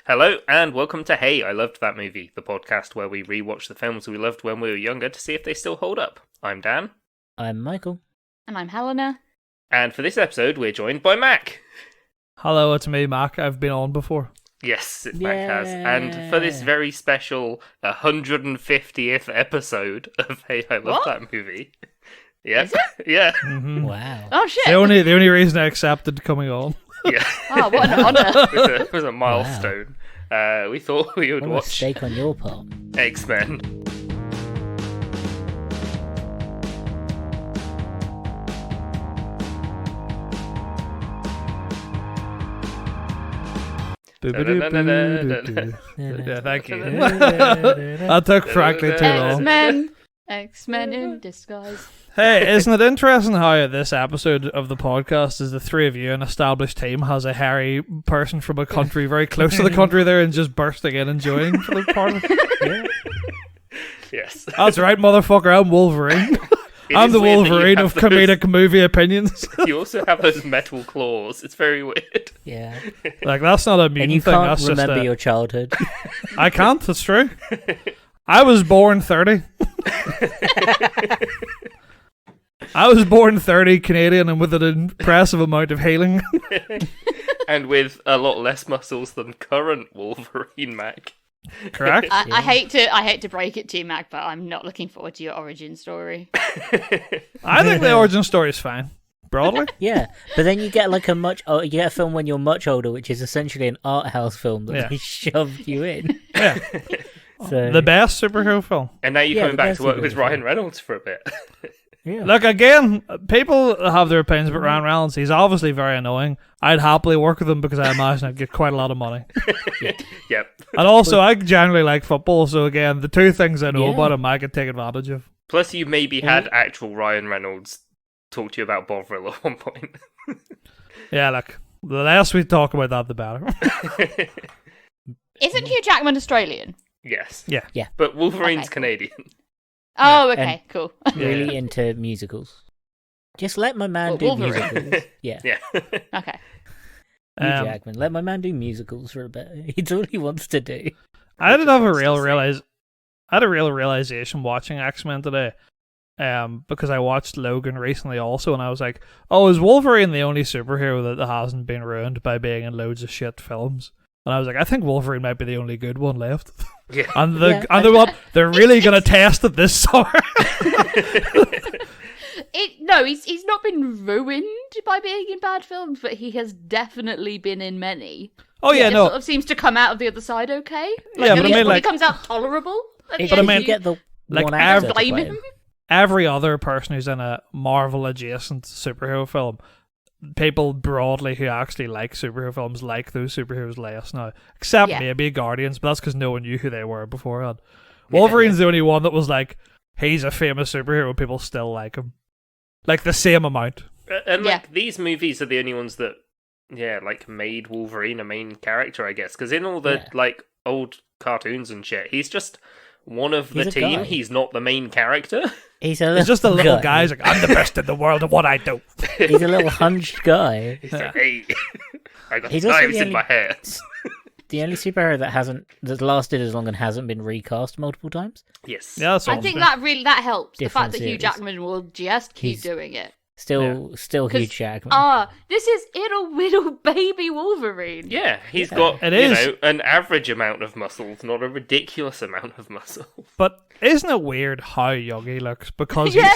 Hello, and welcome to Hey, I Loved That Movie, the podcast where we rewatch the films we loved when we were younger to see if they still hold up. I'm Dan. I'm Michael. And I'm Helena. And for this episode, we're joined by Mack. Hello, it's me, Mack. I've been on before. Yes, Mack has. And for this very special 150th episode of Hey, I Loved That Movie. Yeah. Yeah. Mm-hmm. Wow. Oh, shit. The only reason I accepted coming on. Yeah. Oh, what an honour. It was a milestone. We thought we would What a watch mistake on your part. X-Men. Yeah, thank you. That took frankly too long. X-Men in disguise. Hey, isn't it interesting how this episode of the podcast is the three of you, an established team, has a hairy person from a country very close to the country there and just bursting in and joining for the part of it? Yes. That's right, motherfucker, I'm Wolverine. I'm the Wolverine of comedic movie opinions. You also have those metal claws. It's very weird. Yeah. Like, that's not a mutant And you thing, can't that's remember just your childhood. I can't, that's true. I was born 30. I was born 30, Canadian, and with an impressive amount of healing. And with a lot less muscles than current Wolverine, Mac. Correct? I hate to break it to you, Mac, but I'm not looking forward to your origin story. I think the origin story is fine, broadly. Yeah, but then you get like you get a film when you're much older, which is essentially an art house film that they shove you in. Yeah. So, The best superhero film. And now you're coming the back best to work with superhero Ryan film. Reynolds for a bit. yeah. Look, again, people have their opinions about Ryan Reynolds. He's obviously very annoying. I'd happily work with him because I imagine I'd get quite a lot of money. Yep. And also, I generally like football, so again, the two things I know Yeah. about him, I could take advantage of. Plus, you maybe had actual Ryan Reynolds talk to you about Bovril at one point. Yeah, look, the less we talk about that, the better. Isn't Hugh Jackman Australian? Yes. Yeah. But Wolverine's Okay. Canadian. Oh, okay, cool. Really into musicals. Just let my man do Wolverine. musicals. Yeah. Yeah. Okay. Hugh Jackman. Let my man do musicals for a bit. It's all he wants to do. I did have a real realization watching X-Men today. Because I watched Logan recently also, and I was like, oh, is Wolverine the only superhero that hasn't been ruined by being in loads of shit films? And I was like, I think Wolverine might be the only good one left. Yeah. And they're really gonna test it this summer. No, he's not been ruined by being in bad films, but he has definitely been in many. Oh yeah, He no. sort of seems to come out of the other side okay. Yeah, but I mean, he like- comes out tolerable. If But I you mean, get the like, one I actor to blame play him. Every other person who's in a Marvel adjacent superhero film, people broadly who actually like superhero films like those superheroes less now. Except maybe Guardians, but that's because no one knew who they were beforehand. Wolverine's the only one that was like, he's a famous superhero, people still like him. Like the same amount. And like these movies are the only ones that, like made Wolverine a main character, I guess. Because in all the like old cartoons and shit, he's just one of the He's a team. guy. He's not the main character. He's Just a little guy. He's like, I'm the best in the world at what I do. He's a little hunched guy. He's like, hey, I got He's also knives the in only- my hair. The only superhero that's lasted as long and hasn't been recast multiple times. Yes. Yeah, that's I all. think that helps. The Different fact that Hugh series. Jackman will just keep He's- doing it. Still Hugh Jackman. This is ittle whittle baby Wolverine. Yeah, he's got It is. An average amount of muscles, not a ridiculous amount of muscle. But isn't it weird how young he looks? Because Yeah,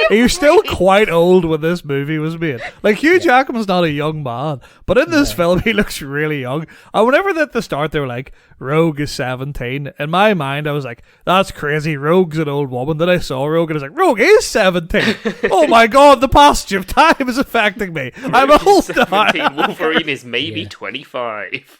he was still quite old when this movie was made. Like, Hugh Jackman's not a young man, but in this film he looks really young. And whenever at the start they were like, Rogue is 17, in my mind I was like, that's crazy, Rogue's an old woman. Then I saw Rogue and I was like, Rogue is 17. Oh my god, the passage of time is affecting me. I'm Rogue is old 17, now. Wolverine is maybe Yeah. 25.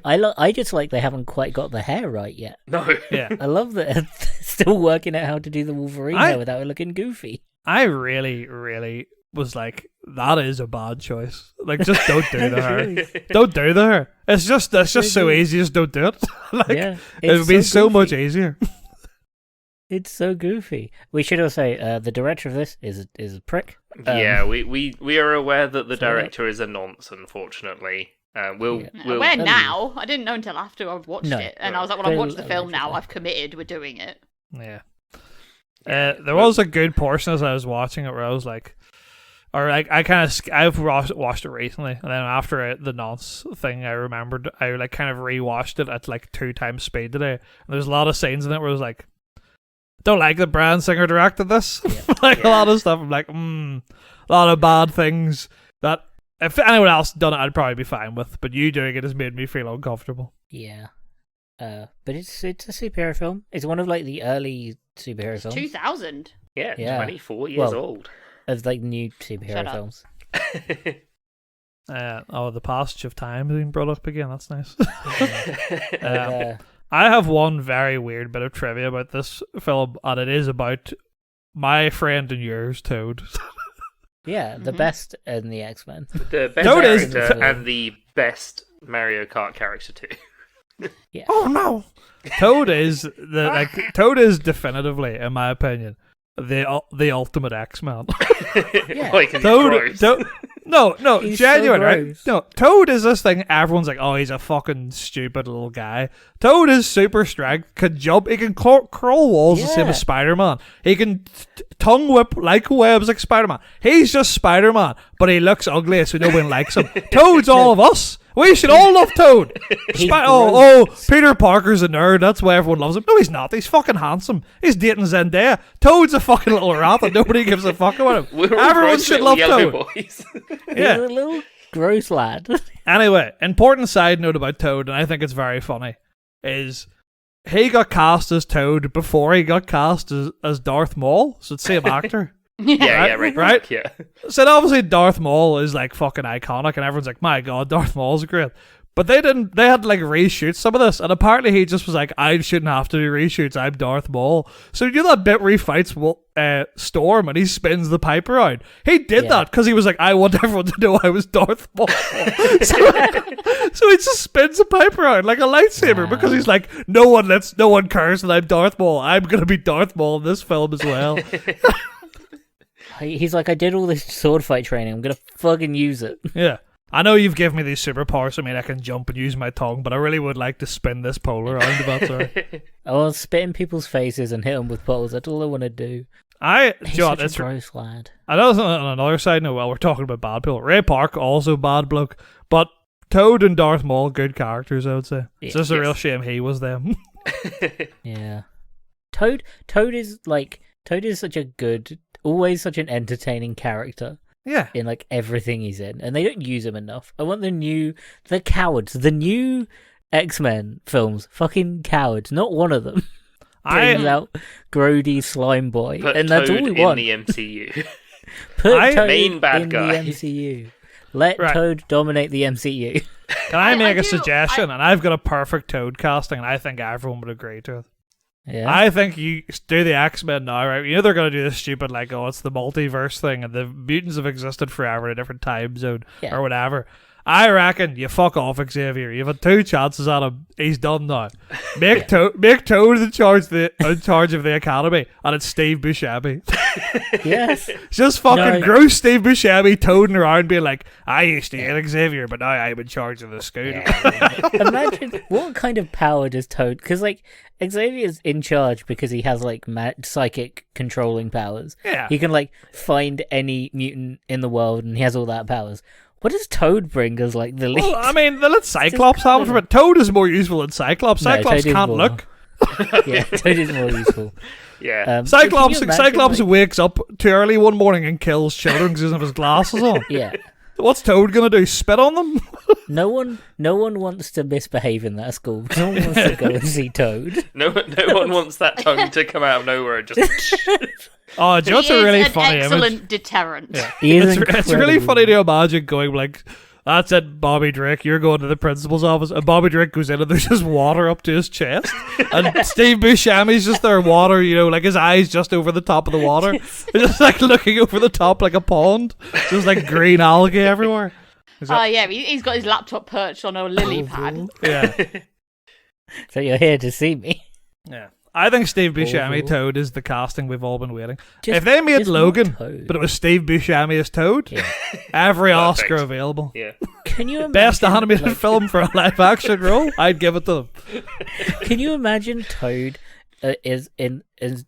I just like they haven't quite got the hair right yet. No. Yeah. I love that they're still working out how to do the Wolverine hair without it looking goofy. I really, really was like, that is a bad choice. Like, just don't do the hair. Don't do the hair. It's just so easy, just don't do it. Like, Yeah, it would be so much goofy. easier. It's so goofy. We should also say the director of this is a prick. Yeah, we are aware that the so- director is a nonce, unfortunately. We'll Where now? I didn't know until after I've watched it, and I was like, well, I've watched the film now. Allegedly. I've committed. We're doing it. Yeah. There was a good portion as I was watching it where I was like, I've watched it recently, and then after the nonce thing, I remembered I like kind of rewatched it at like 2 times speed today. And there's a lot of scenes in it where I was like, don't like that Bryan Singer directed this. A lot of stuff. I'm like, a lot of bad things that if anyone else had done it, I'd probably be fine with. But you doing it has made me feel uncomfortable. Yeah. But it's a superhero film. It's one of like the early superhero films. 2000. Yeah, Yeah. 24 years old. Of like new superhero Shut up. films. The passage of time being brought up again. That's nice. Uh, I have one very weird bit of trivia about this film, and it is about my friend and yours, Toad. yeah, the best in the X-Men. The best Toad is- character and the best Mario Kart character too. Yeah. Oh no! Toad is Toad is definitively, in my opinion, the ultimate X-Man. Yeah. Like, it's Toad, gross. no, He's genuine, so right? gross. No, Toad is this thing. Everyone's like, oh, he's a fucking stupid little guy. Toad is super strength, can jump, he can crawl walls the same Yeah. as Spider-Man. He can tongue whip like webs like Spider-Man. He's just Spider-Man, but he looks ugly, so no one likes him. Toad's all of us. We should all love Toad. He's Oh, Peter Parker's a nerd. That's why everyone loves him. No, he's not. He's fucking handsome. He's dating Zendaya. Toad's a fucking little rat and nobody gives a fuck about him. We're all Everyone gross should little love yellow Toad. boys. Yeah. He's a little gross lad. Anyway, important side note about Toad, and I think it's very funny, is he got cast as Toad before he got cast as Darth Maul. So it's the same actor. Yeah, Right? Yeah. So obviously Darth Maul is like fucking iconic, and everyone's like, my god, Darth Maul's great. But they had to like reshoot some of this, and apparently he just was like, I shouldn't have to do reshoots, I'm Darth Maul. So you know that bit where he fights Storm and he spins the pipe around? He did that because he was like, I want everyone to know I was Darth Maul. so he just spins the pipe around like a lightsaber because he's like, no one cares that I'm Darth Maul. I'm gonna be Darth Maul in this film as well. He's like, I did all this sword fight training. I'm gonna fucking use it. Yeah. I know you've given me these superpowers, so I mean I can jump and use my tongue, but I really would like to spin this pole around about sorry. I want to spit in people's faces and hit them with poles. That's all I want to do. He's John, such it's a gross lad. I know on another side note, while we're talking about bad people, Ray Park also bad bloke, but Toad and Darth Maul good characters, I would say. It's just a real shame he was them. Yeah. Toad is such a good, always such an entertaining character. Yeah. In like everything he's in, and they don't use him enough. I want the new X-Men films, fucking cowards. Not one of them brings out grody slime boy, Put and that's Toad all we want. in the MCU. Put Toad main bad in guy. the MCU. Let Right. Toad dominate the MCU. Can I make a do- suggestion? And I've got a perfect Toad casting, and I think everyone would agree to it. Yeah. I think you do the X-Men now, right? You know they're going to do this stupid, like, oh, it's the multiverse thing, and the mutants have existed forever in a different time zone, or whatever. I reckon you fuck off, Xavier. You've had 2 chances at him. He's done now. Make Toad in charge of the Academy, and it's Steve Buscemi. Yes. Just fucking gross Steve Buscemi toading around being like, I used to hate Xavier, but now I'm in charge of the school. Imagine what kind of power does Toad? Because like Xavier's in charge because he has like psychic controlling powers. Yeah. He can like find any mutant in the world, and he has all that powers. What does Toad bring as like the lead? Well, I mean, let Cyclops have it from it. Toad is more useful than Cyclops. No, Cyclops Toad is can't more. look. Yeah, Toad is more useful. Yeah. Cyclops can you imagine, Cyclops like- wakes up too early one morning and kills children because he doesn't have his glasses on. Yeah. What's Toad gonna do? Spit on them? No one wants to misbehave in that school. No one wants to go and see Toad. No one wants that tongue to come out of nowhere and just. Oh, do you know what's He a is really an funny excellent image? deterrent. He is It's really incredible. funny to imagine going like, that's it, Bobby Drake, you're going to the principal's office, and Bobby Drake goes in and there's just water up to his chest, and Steve Buscemi's just there, water, you know, like his eyes just over the top of the water, just like looking over the top like a pond, just like green algae everywhere. Oh yeah, he's got his laptop perched on a lily pad. Yeah. So you're here to see me. Yeah. I think Steve Buscemi Overall. Toad is the casting we've all been waiting. Just- If they made just not Logan, Toad. but it was Steve Buscemi as Toad, Yeah. every Oscar Perfect. available. Yeah. Can you imagine, Best animated like, film for a live action role, I'd give it to them. Can you imagine Toad is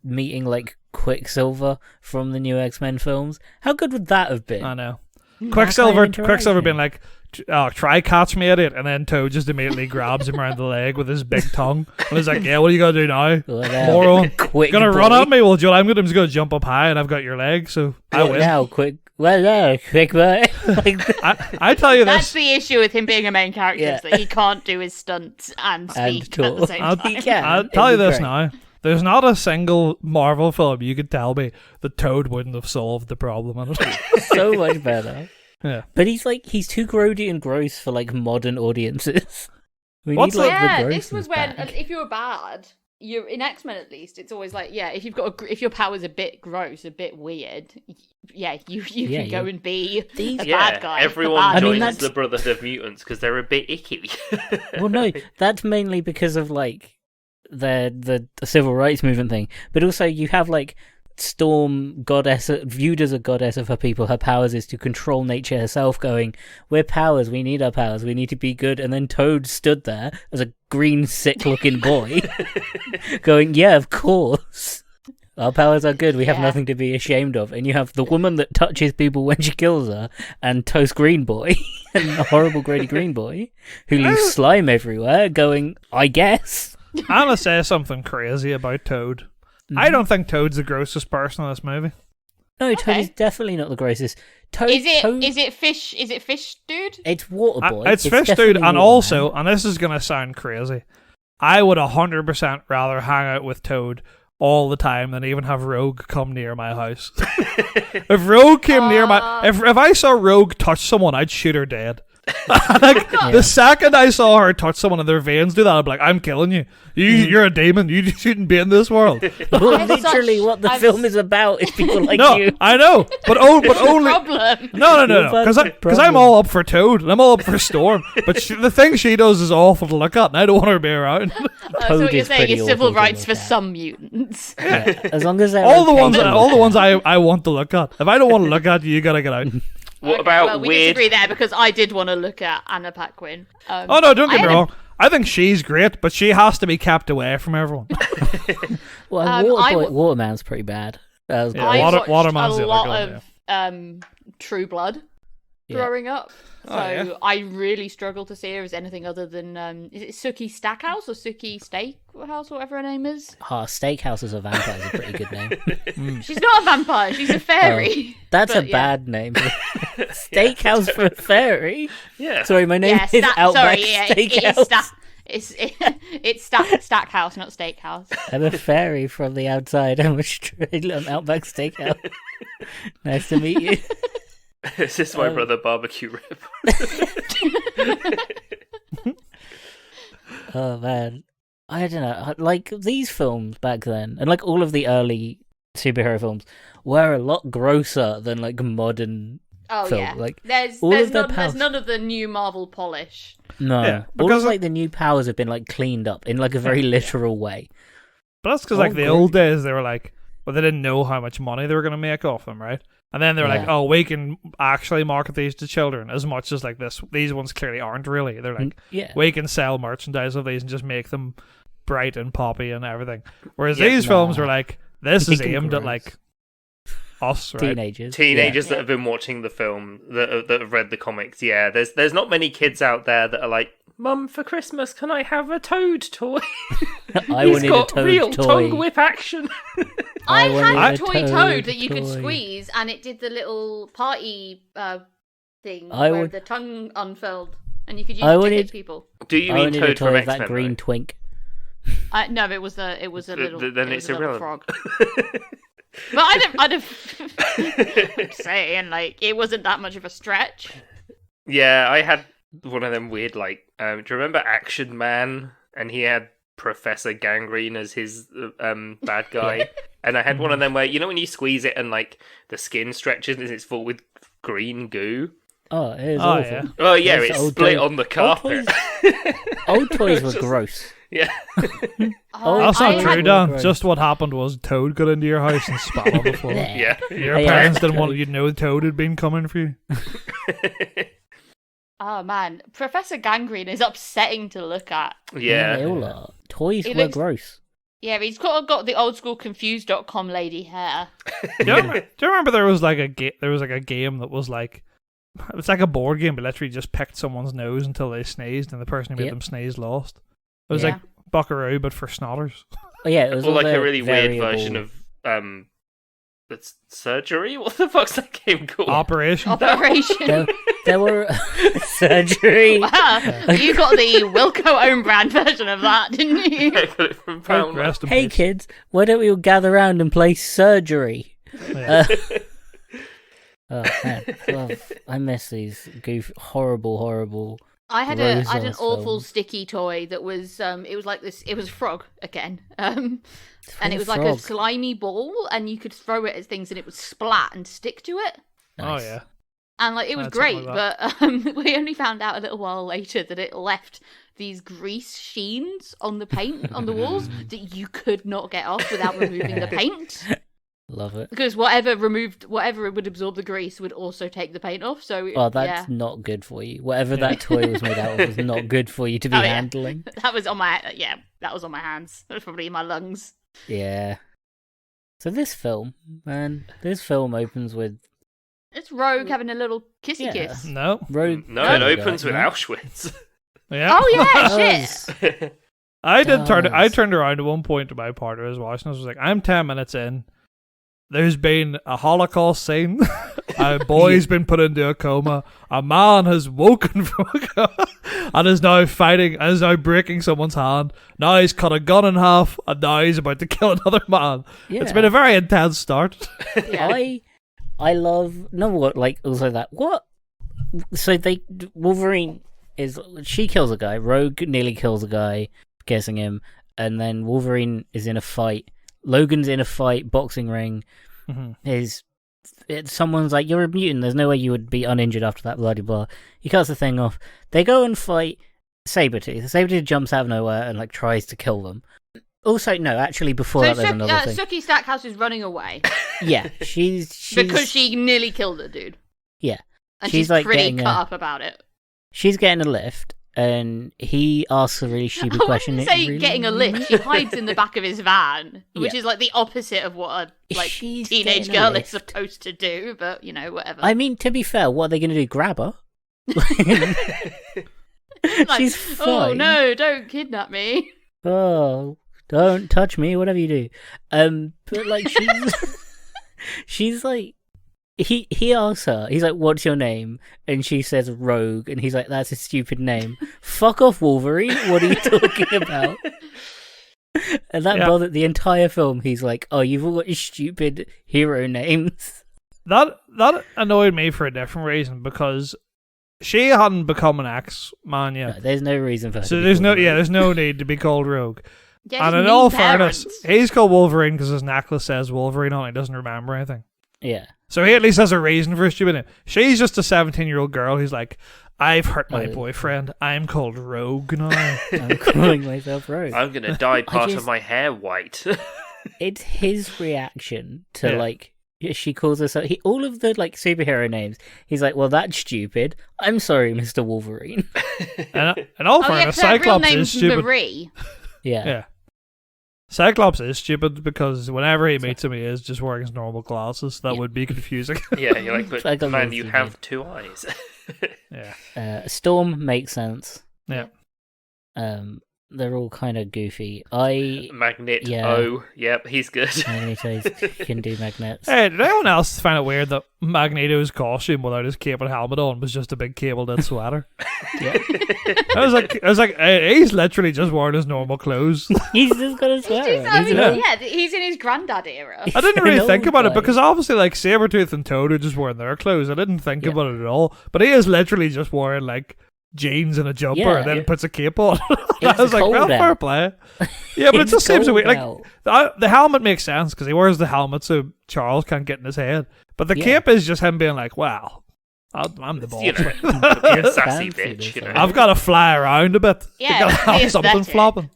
meeting like Quicksilver from the new X-Men films? How good would that have been? I know. That Quicksilver kind of Quicksilver interaction. being like, oh, try catch me, idiot, and then Toad just immediately grabs him around the leg with his big tongue. And he's like, yeah, what are you going to do now? Whatever. Moron. Quick Gonna boy. run at me? Well, Joel, I'm just going to jump up high and I've got your leg, so I What win. now, quick. Well, no, quick boy. Like, I tell you That's this. the issue with him being a main character, Yeah. is that he can't do his stunts and speak at talk. the same I'll- time. he can. I'll It'd tell you be this great. now. There's not a single Marvel film you could tell me that Toad wouldn't have solved the problem in it. So much better. Yeah. But he's too grody and gross for like modern audiences. We What's need like Yeah, the this was when back. if you were bad, you in X-Men at least, it's always like, yeah, if you've got if your power's a bit gross, a bit weird, you Yeah, can go you- and be These- a Yeah, bad guy. everyone I mean, joins that's- the Brotherhood of Mutants because they're a bit icky. Well, no, that's mainly because of like the civil rights movement thing, but also you have like Storm, goddess, viewed as a goddess of her people. Her powers is to control nature herself. Going, we're powers. We need our powers. We need to be good. And then Toad stood there as a green, sick-looking boy, going, "Yeah, of course." Our powers are good. We have Yeah. nothing to be ashamed of. And you have the woman that touches people when she kills her, and Toast Green Boy, and the horrible Grady Green Boy, who leaves slime everywhere, going, I guess. I'm going to say something crazy about Toad. I don't think Toad's the grossest person in this movie. No, Toad Okay. is definitely not the grossest. Toad, Is Toad, it fish? Is it fish, dude? It's Waterboy. It's Fish Dude, definitely and Waterman. also, and this is going to sound crazy, I would 100% rather hang out with Toad all the time than even have Rogue come near my house. If Rogue came near my... If I saw Rogue touch someone, I'd shoot her dead. Like, the second I saw her touch someone and their veins do that, I'd be like, I'm killing you. You're a demon. You shouldn't be in this world. Well, I'm literally, such- what the I'm film is about is people like No, you. I know. But only... Problem. No. You're Because the I'm problem. all up for Toad and I'm all up for Storm. But the thing she does is awful to look at, and I don't want her to be around. So Toad what you're is saying pretty is civil awful to rights look for at. some mutants. Yeah, as long as they're all the okay ones, with all the it. ones I want to look at. If I don't want to look at you, you gotta get out. What about well, we weird? disagree there because I did want to look at Anna Paquin. Oh no, don't get I me had a- wrong. I think she's great, but she has to be kept away from everyone. Well, Waterman's pretty bad. That was Yeah, I great. watched Waterman's the a other lot girl, of True Blood Yeah. growing up. So yeah. I really struggle to see her as anything other than is it Sookie Stackhouse or Sookie Steakhouse or whatever her name is? Steakhouse as a vampire is a pretty good name. She's not a vampire, she's a fairy. That's But, a yeah. bad name. Steakhouse for a fairy? Yeah. Sorry, my name Yeah, is Outback sorry, yeah, Steakhouse. it's Stackhouse, not Steakhouse. I'm a fairy from the outside. I'm an Outback Steakhouse. Nice to meet you. This is my brother barbecue rib. Oh man, I don't know. Like these films back then, and like all of the early superhero films, were a lot grosser than like modern. Oh film. yeah, Like, there's all of their there's powers- none of the new Marvel polish. No, Yeah, all because of like the new powers have been like cleaned up in like a very literal way. But that's because Oh, like the great. old days, they were like, well, they didn't know how much money they were gonna make off them, right? And then they were like, Yeah. oh, we can actually market these to children as much as like this. These ones clearly aren't really. They're like, Yeah, we can sell merchandise of these and just make them bright and poppy and everything. Whereas Yeah, these films were like, this is Freaking aimed at gross. like us, right? teenagers. Teenagers Yeah. that have been watching the film, that have read the comics. Yeah, there's not many kids out there that are like, Mum, for Christmas, can I have a Toad toy? I He's wanted got a Toad real toy. tongue whip action. I wanted had a a toy toad that you could toy. squeeze, and it did the little party thing I where would- the tongue unfurled, and you could use I it to wanted- hit people. Do you I mean wanted a Toad toy from of that X-Men? green though? twink. No, it was a little. Then it it's was a little irrelevant. frog. But I'd have I'm saying like it wasn't that much of a stretch. Yeah, I had one of them weird, like, do you remember Action Man? And he had Professor Gangrene as his bad guy. And I had one of them where, you know when you squeeze it and, like, the skin stretches and it's full with green goo? Oh, it is Oh, awful. yeah. Oh, yeah, Yes, it's old split toy- on the carpet. Old toys were gross. Yeah. That's not true, had- Dan. Gross. Just what happened was Toad got into your house and spat on the floor. Yeah. Your Yeah, parents that's didn't want true. you to know Toad had been coming for you. Oh man, Professor Gangrene is upsetting to look at. Yeah. They all are. Toys He were looks- gross. Yeah, he's got the old school confused.com lady hair. Do you remember there was like a game that was like, it's like a board game, but literally just picked someone's nose until they sneezed, and the person who made Yep. them sneeze lost. It was Yeah. like Buckaroo, but for snotters. Oh yeah, it was Or all like the a really weird variable- version of it's surgery. What the fuck's that game called? Operation. Operation. There were surgery. Wow, you got the Wilco own brand version of that, didn't you? I got it from Pound. Rest in Hey peace. kids, why don't we all gather around and play surgery? Yeah. Oh man, I miss these horrible. I had Gross an ass awful film. sticky toy that was it was like this. It was a frog again, and Frog. it was like a slimy ball, and you could throw it at things, and it would splat and stick to it. Oh Nice. yeah. And like it was That's something great, like but we only found out a little while later that it left these grease sheens on the paint on the walls that you could not get off without removing the paint. Love it. Because whatever it would absorb the grease would also take the paint off. So Oh, that's yeah, not good for you. Whatever that toy was made out of was not good for you to be Oh, yeah. handling. that was on my hands. That was probably in my lungs. Yeah. So this film opens with It's Rogue having a little kissy Yeah. kiss. No. Rogue. No, it opens with Auschwitz. Yeah. Oh yeah, Does. shit. I Does. turned around at one point to my partner was watching. I was like, I'm 10 minutes in. There's been a Holocaust scene. A boy's been put into a coma. A man has woken from a coma and is now fighting and is now breaking someone's hand. Now he's cut a gun in half and now he's about to kill another man. Yeah. It's been a very intense start. Yeah. I love also that what so Wolverine she kills a guy, Rogue nearly kills a guy, guessing him, and then Wolverine is in a fight. Logan's in a fight, boxing ring. Someone's like, you're a mutant, there's no way you would be uninjured after that, blah blah blah. He cuts the thing off. They go and fight Sabretooth. Sabretooth jumps out of nowhere and like tries to kill them. Also, no, actually before that there's another thing. Suki Stackhouse is running away Yeah, she's because she nearly killed a dude. Yeah. And She's, she's like, pretty getting cut a- up about it. She's getting a lift, and he asks a really stupid I question. wouldn't say It really- getting a lift. She hides in the back of his van, which Yeah. is like the opposite of what a She's teenage getting a girl is lift. supposed to do. But whatever. I mean, to be fair, what are they going to do? Grab her? Like, She's oh fine. no! Don't kidnap me. Oh, don't touch me, whatever you do. But like she's like, he asks her, he's like, what's your name? And she says Rogue, and he's like, that's a stupid name. Fuck off, Wolverine. What are you talking about? And that bothered the entire film. He's like, oh, you've all got stupid hero names. That annoyed me for a different reason, because she hadn't become an X-Man yet. No, there's no reason for her So to be there's called Rogue. there's no need to be called Rogue. Yeah, And just in all mean fairness, parents. he's called Wolverine because his necklace says Wolverine on it. He doesn't remember anything. Yeah. So he at least has a reason for his stupid name. She's just a 17-year-old girl who's like, I've hurt my Oh. boyfriend. I'm called Rogue now. I'm calling myself Rogue. I'm gonna dye part just- of my hair white. It's his reaction to Yeah. like she calls herself all of the like superhero names. He's like, well, that's stupid. I'm sorry, Mr. Wolverine. And all Oh yeah, fairness, 'cause her real Cyclops is name's stupid. Marie. Yeah. Yeah. Cyclops is stupid because whenever he meets him, he is just wearing his normal glasses. That Yeah. would be confusing. Yeah, you're like, but Like a man, little you thing, have two eyes. Yeah. Storm makes sense. Yeah. They're all kind of goofy. I Magnet. Yeah. Oh, yep, he's good. Magneto can do magnets. Hey, did anyone else find it weird that Magneto's costume without his cape and helmet on was just a big cabled-in sweater? Yeah. I was like, hey, he's literally just wearing his normal clothes. He's just got a sweater. I mean, Yeah. yeah, he's in his granddad era. I didn't An really old think about it guy. because obviously, like, Sabretooth and Toad are just wearing their clothes. I didn't think Yeah. about it at all. But he is literally just wearing, like, jeans and a jumper Yeah. and then puts a cape on. I It's was like, cold well, fair out. play. Yeah, but it It's just seems cold weird. Like, out. the helmet makes sense because he wears the helmet so Charles can't get in his head. But the Yeah. cape is just him being like, wow, I'm the boss. You know, man. you're a sassy Fancy bitch, this, you know. I I've got to fly around a bit. Yeah, Got to have the something aesthetic. flopping.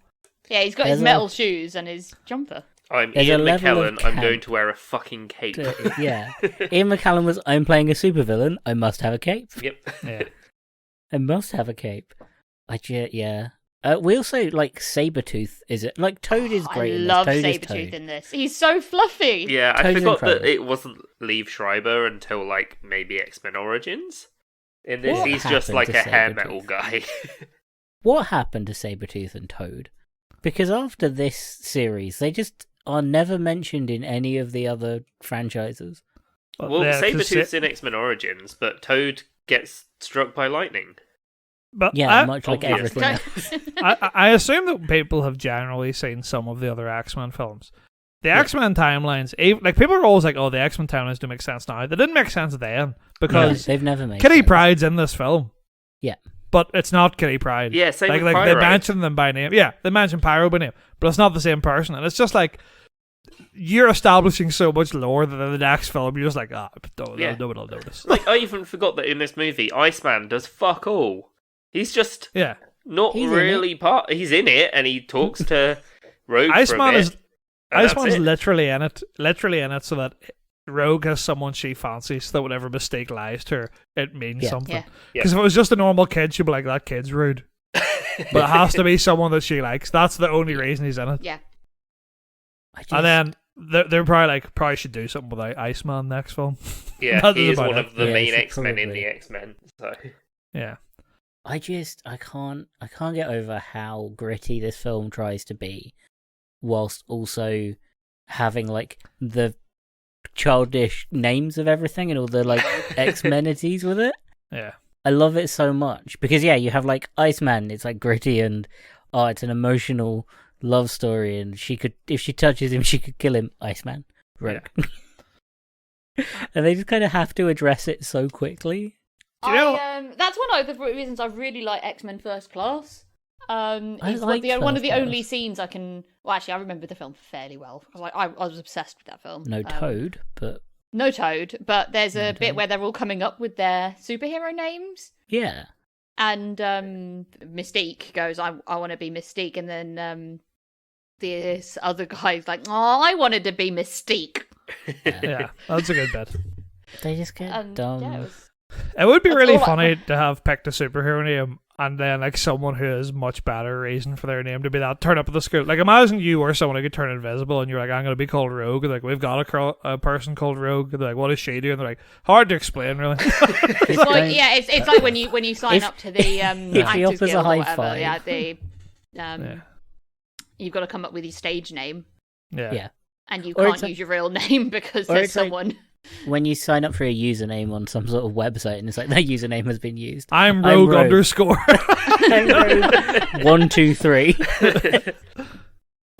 Yeah, he's got There's his metal shoes and his jumper. I'm There's Ian a level of McKellen. I'm camp. going to wear a fucking cape. Yeah. Ian McKellen was, I'm playing a supervillain. I must have a cape. Yep. Yeah. I must have a cape. Yeah. We also like Sabretooth. Is it like Toad is great? I in this. love Toad is Sabretooth Toad. in this. He's so fluffy. Yeah, I Toad's forgot that incredible. it wasn't Liev Schreiber until like maybe X-Men Origins. In this, What he's just happened like to a hair Sabretooth? metal guy. What happened to Sabretooth and Toad? Because after this series, they just are never mentioned in any of the other franchises. Well, yeah, 'cause Sabretooth's in X-Men Origins, but Toad gets struck by lightning. But Yeah, much like obvious. everything else. I assume that people have generally seen some of the other X-Men films. The X-Men timelines, like people are always like, "Oh, the X-Men timelines do make sense now." They didn't make sense then No, because they've never made Kitty sense. Pryde's in this film. Yeah. But it's not Kitty Pryde. Yeah, same like with they Pyro. mention them by name. Yeah, they mention Pyro by name, but it's not the same person. And it's just like you're establishing so much lore that in the next film you're just like, no one will notice. Like, I even forgot that in this movie, Iceman does fuck all. He's just Yeah, not He's in really part. He's in it, and he talks to Rogue for a Iceman bit. is and that's Iceman's it. literally in it, so that Rogue has someone she fancies, so that whatever mistake lies to her, it means Yeah. something. Yeah. Because if it was just a normal kid, she'd be like, that kid's rude. But it has to be someone that she likes. That's the only reason he's in it. Yeah. And then they're probably like, probably should do something with Iceman next film. Yeah, That he is is about one it. of the Yeah, main should X-Men in probably. the X-Men. So Yeah. I can't get over how gritty this film tries to be, whilst also having like the childish names of everything and all the like X-menities with it. Yeah. I love it so much because you have like Iceman. It's like gritty and it's an emotional love story, and if she touches him, she could kill him. Iceman, Rogue. And they just kind of have to address it so quickly. Do you know- That's one of the reasons I really like X-Men First Class. It's like one of the First only Class. scenes I can. Well, actually, I remember the film fairly well. I was obsessed with that film. No Toad, but No Toad, but there's a No bit Toad. where they're all coming up with their superhero names, yeah. and Mystique goes, "I want to be Mystique," and then this other guy's like, "Oh, I wanted to be Mystique." Yeah. That's a good bit. They just get And dumb. yeah, it was... It would be That's really all funny to have picked a superhero name and then like someone who has much better reason for their name to be that turn up at the school. Like imagine you were someone who could turn invisible and you're like, I'm going to be called Rogue. And like we've got a person called Rogue. And they're like, what does she do? And they're like, hard to explain really. It's like, yeah, it's like when you sign If- up to the if he Actors offers a Guild or high whatever. five. Yeah, Yeah. you've got to come up with your stage name, Yeah. Yeah. and you Or can't it's like- use your real name because or there's it's like- someone. When you sign up for a username on some sort of website and it's like that username has been used. I'm Rogue Rogue. underscore. 1, 2, 3.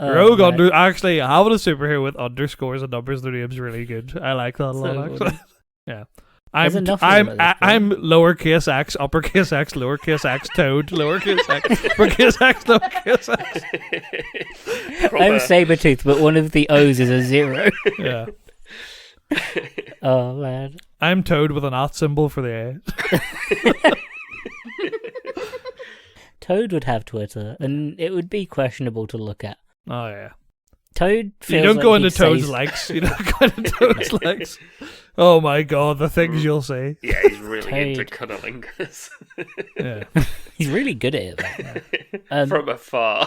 Rogue man. under. Actually, having a superhero with underscores and numbers in their name's really good. I like that a So lot. Actually. funny. Yeah. There's enough of them at this I'm lowercase x, uppercase x, lowercase x, Toad, lowercase x, uppercase x, lowercase x. I'm Sabretooth, but one of the O's is a 0. Yeah. Oh, man. I'm Toad with an at symbol for the A. Toad would have Twitter, and it would be questionable to look at. Oh yeah. Toad feels You don't like go into he'd Toad's say- likes. You don't go into Toad's likes. Oh my god, the things you'll say. Yeah, he's really into Toad. cunnilingus. Yeah. He's really good at it, though. From afar.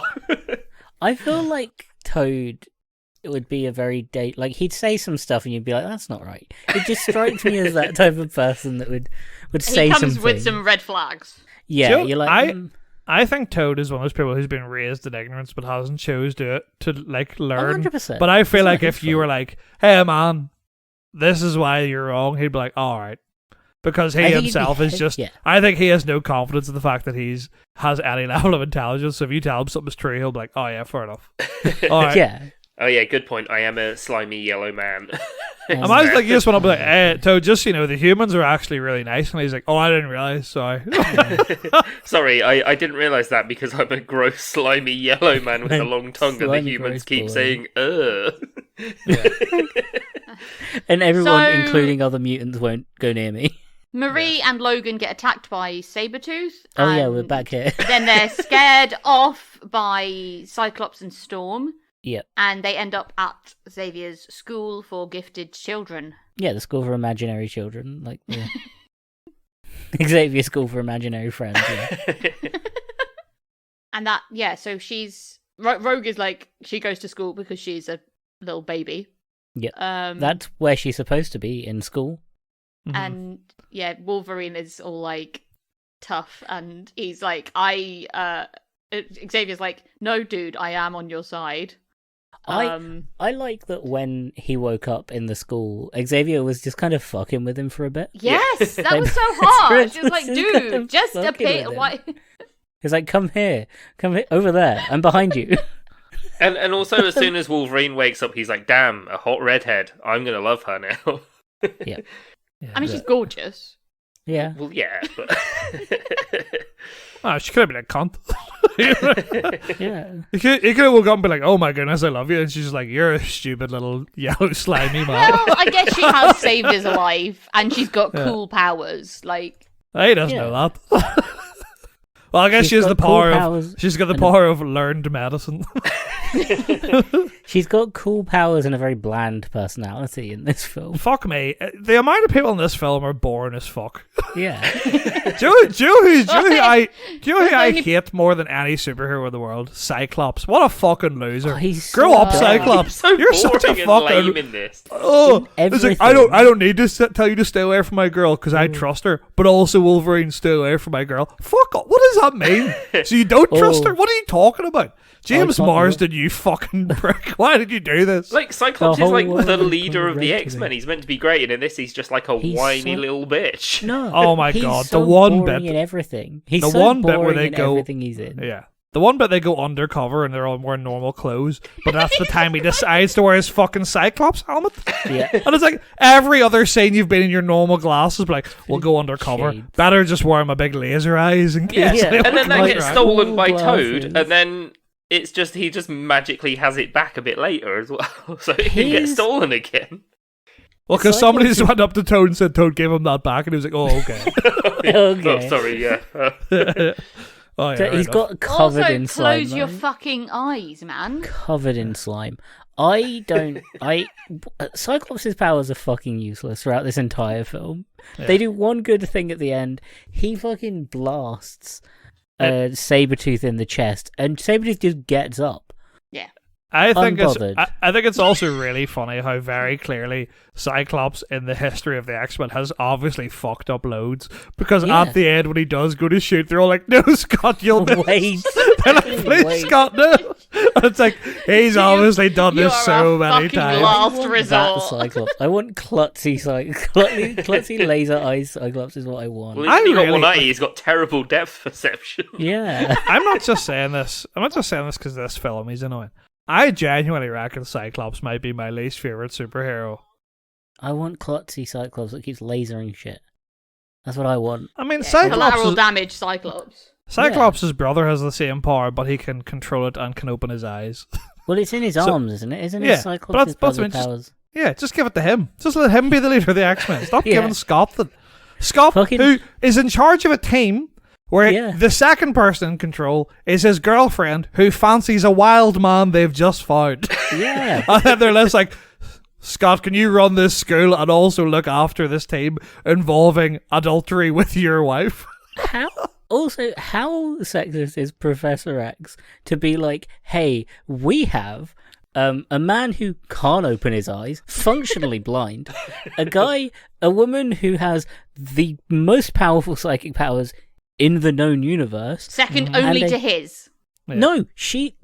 I feel like Toad would be a very like he'd say some stuff and you'd be like, that's not right. It just strikes me as that type of person that would say He comes something. with some red flags. Yeah, Joe, you're like, I think Toad is one of those people who's been raised in ignorance but hasn't chose to like learn. 100%. But I feel It's like not if his you were fault. like, "Hey man, this is why you're wrong," he'd be like, "All right," because he I think he'd be himself is just. yeah. I think he has no confidence in the fact that has any level of intelligence. So if you tell him something's true, he'll be like, "Oh yeah, fair enough." All right. Yeah. Oh yeah, good point. I am a slimy yellow man. Imagine like you just went up and be like, "Hey, Toad, just so you know, the humans are actually really nice," and he's like, "Oh, I didn't realize. Sorry." Sorry, I didn't realise that because I'm a gross, slimy yellow man with a long tongue, and the Slimy, humans gross keep boy. saying, ugh. And everyone, So- including other mutants, won't go near me. Marie and Logan get attacked by Sabretooth. Oh, yeah, and we're back here. Then they're scared off by Cyclops and Storm. Yep. And they end up at Xavier's school for gifted children. Yeah, the School for Imaginary Children, like the Xavier School for Imaginary Friends. Yeah. And that, yeah, so she's... Rogue is like, she goes to school because she's a little baby. Yeah. That's where she's supposed to be, in school. Mhm. And, yeah, Wolverine is all, like, tough, and he's like, Xavier's like, no, dude, I am on your side. I like that when he woke up in the school, Xavier was just kind of fucking with him for a bit. Yes, that Like, was so hard. that's She was like, kind dude, of just fucking appear. with him. Why? He's like, come here, over there, I'm behind you. And also, as soon as Wolverine wakes up, he's like, damn, a hot redhead. I'm going to love her now. Yeah. I mean, she's gorgeous. Yeah. Well, yeah, but... Oh, she could have been a cunt. Yeah. He could have woke up and be like, oh my goodness, I love you. And she's just like, you're a stupid little yellow slimy man. Well, I guess she has saved his life, and she's got cool powers. Like, He doesn't know that. Well, I guess she has the got cool power powers of... She's got the and power of learned medicine. She's got cool powers and a very bland personality in this film. Fuck me. The amount of people in this film are boring as fuck. Yeah. Do you know who I hate more than any superhero in the world? Cyclops. What a fucking loser. Oh, he's Grow so up, bad. Cyclops. so You're such a boring and lame fucking... in this. Oh, it's like, everything. I don't need to tell you to stay away from my girl because I trust her, but also Wolverine, stay away from my girl. Fuck off. What does that mean? So you don't trust her? What are you talking about? James can't Marsden, you fucking prick. Why did you do this? Like, Cyclops The is like whole the world leader of the corrected X-Men. him. He's meant to be great, and in this he's just like a He's whiny so- little bitch. No. Oh my he's God, so the one boring bit- in everything. He's the so one bit where boring they in go- everything he's in. Yeah. The one bit they go undercover and they're all wearing normal clothes, but that's the time he decides to wear his fucking Cyclops helmet. Yeah. And it's like every other scene you've been in your normal glasses, but like, we'll go undercover. Shades. Better just wear my big laser eyes in case. Yeah. they And then look that like gets that. stolen Cool by glasses. Toad, and then it's just he just magically has it back a bit later as well, so it can get His- stolen again. Well, because Cyclops somebody is- just went up to Toad and said Toad gave him that back, and he was like, "Oh, okay." Okay. Oh, sorry, yeah. Oh, yeah, So right he's enough. got covered also in slime. close your right? fucking eyes, man. Covered in slime. Cyclops' powers are fucking useless throughout this entire film. Yeah. They do one good thing at the end. He fucking blasts Sabretooth in the chest, and Sabretooth just gets up. I think unbothered. I think it's also really funny how very clearly Cyclops in the history of the X-Men has obviously fucked up loads, because Yeah. at the end when he does go to shoot, they're all like, "No, Scott, you'll miss." Wait. They're like, "Please, Wait. Scott, no." And it's like he's obviously done You this are so a many fucking times. last I want resort. that Cyclops. I want klutzy laser eyes Cyclops is what I want. Well, he's only got really- one eye, he's got terrible depth perception. Yeah. I'm not just saying this because this film is annoying. I genuinely reckon Cyclops might be my least favorite superhero. I want klutzy Cyclops that keeps lasering shit. That's what I want. I mean, Collateral damage, Cyclops. Cyclops' brother has the same power, but he can control it and can open his eyes. Well, it's in his So- arms, isn't it? Isn't yeah, it but Cyclops' that's other what just- powers? Yeah, just give it to him. Just let him be the leader of the X-Men. Stop Yeah. giving Scott the... Scott, Fucking- who is in charge of a team where Yeah. the second person in control is his girlfriend who fancies a wild man they've just found. Yeah. And then they're less like, Scott, can you run this school and also look after this team involving adultery with your wife? How sexist is Professor X to be like, hey, we have a man who can't open his eyes, functionally blind, a woman who has the most powerful psychic powers in the known universe. Second only And to his. Yeah. No, she,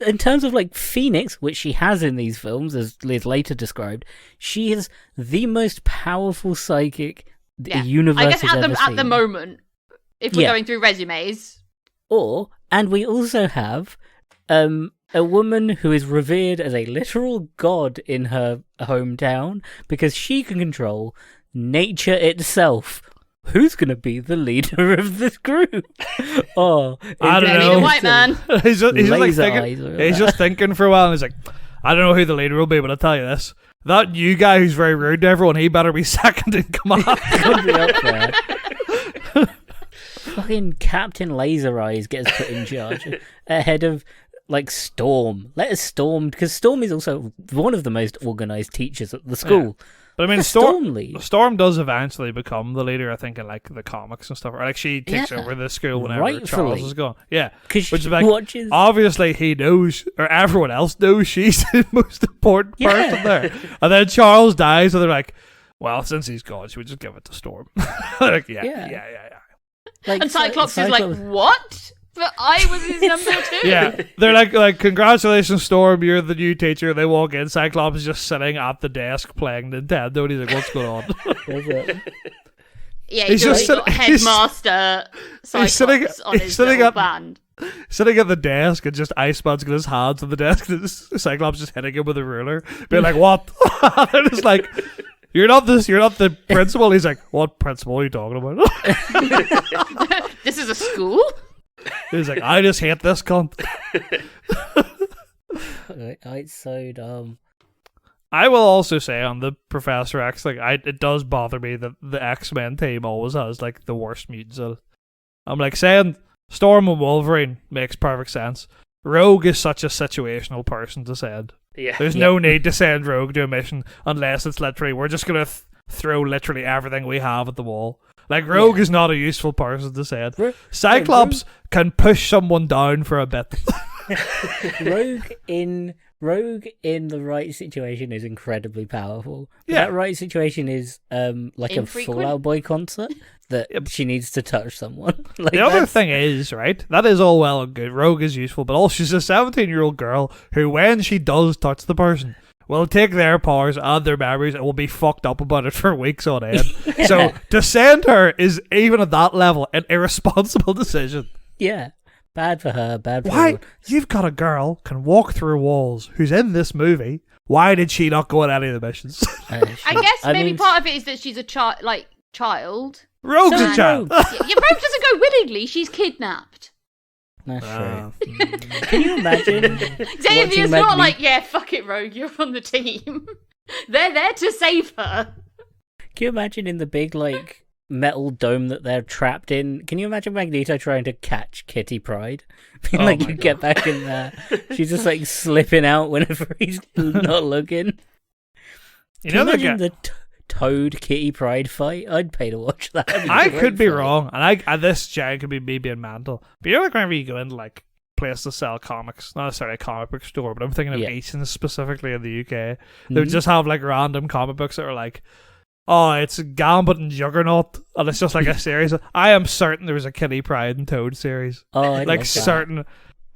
in terms of like Phoenix, which she has in these films, as Liz later described, she is the most powerful psychic the Yeah. universe I guess has ever at the seen. moment, if we're Yeah. going through resumes, And we also have a woman who is revered as a literal god in her hometown because she can control nature itself. Who's going to be the leader of this group? Oh, I don't maybe know. the white man. he's just like Laser thinking, eyes or he's just thinking for a while and he's like, I don't know who the leader will be, but I'll tell you this. That new guy who's very rude to everyone, he better be second in command. Could be up there. Fucking Captain Laser Eyes gets put in charge ahead of like Storm. Let us Storm, because Storm is also one of the most organized teachers at the school. Yeah. But I mean, Storm does eventually become the leader, I think, in like the comics and stuff. Or like she takes over the school whenever Charles is gone. Yeah, because which is like watches... obviously he knows, or everyone else knows she's the most important person there. And then Charles dies, and they're like, "Well, since he's gone, should we just give it to Storm?" Like, yeah. Like, and Cyclops is like, "What? But I was his number 2." Yeah, they're like, "Congratulations, Storm, you're the new teacher." They walk in, Cyclops is just sitting at the desk playing Nintendo, and he's like, "What's going on?" Yeah, he's just got Headmaster Cyclops on his little band. Sitting at the desk, and just Iceman's got his hands on the desk, and Cyclops just hitting him with a ruler, being like, "What?" And it's like, You're not the principal." He's like, "What principal are you talking about?" This is a school? He's like, "I just hate this cunt." It's so dumb. I will also say on the Professor X, like, it does bother me that the X-Men team always has like the worst mutants in it. I'm like saying Storm and Wolverine makes perfect sense. Rogue is such a situational person to send. Yeah. There's no need to send Rogue to a mission unless it's literally, we're just going to throw literally everything we have at the wall. Like, Rogue is not a useful person to send. Cyclops can push someone down for a bit. Rogue in the right situation is incredibly powerful. Yeah. That right situation is like a Fallout Boy concert that she needs to touch someone. Like, the other thing is, right, that is all well and good. Rogue is useful, but also she's a 17-year-old girl who, when she does touch the person, will take their powers and their memories and will be fucked up about it for weeks on end. So to send her is, even at that level, an irresponsible decision. Yeah. Bad for her, bad for Why? You've got a girl can walk through walls who's in this movie. Why did she not go on any of the missions? I guess maybe part of it is that she's a child. Rogue's a child. Rogue doesn't go willingly. She's kidnapped. That's true. Can you imagine? Xavier's not like, "Yeah, fuck it, Rogue, you're on the team." They're there to save her. Can you imagine in the big, like, metal dome that they're trapped in? Can you imagine Magneto trying to catch Kitty Pryde? Like, you get back in there. She's just, like, slipping out whenever he's not looking. Can you imagine the Toad Kitty Pryde fight? I'd pay to watch that. I could be wrong, and this giant could be me being mental. But you know, like, whenever you go into like place to sell comics, not necessarily a comic book store, but I'm thinking of Eason's specifically in the UK. They would just have like random comic books that are like, "Oh, it's Gambit and Juggernaut," and it's just like a series. I am certain there was a Kitty Pryde and Toad series. Oh, I like certain.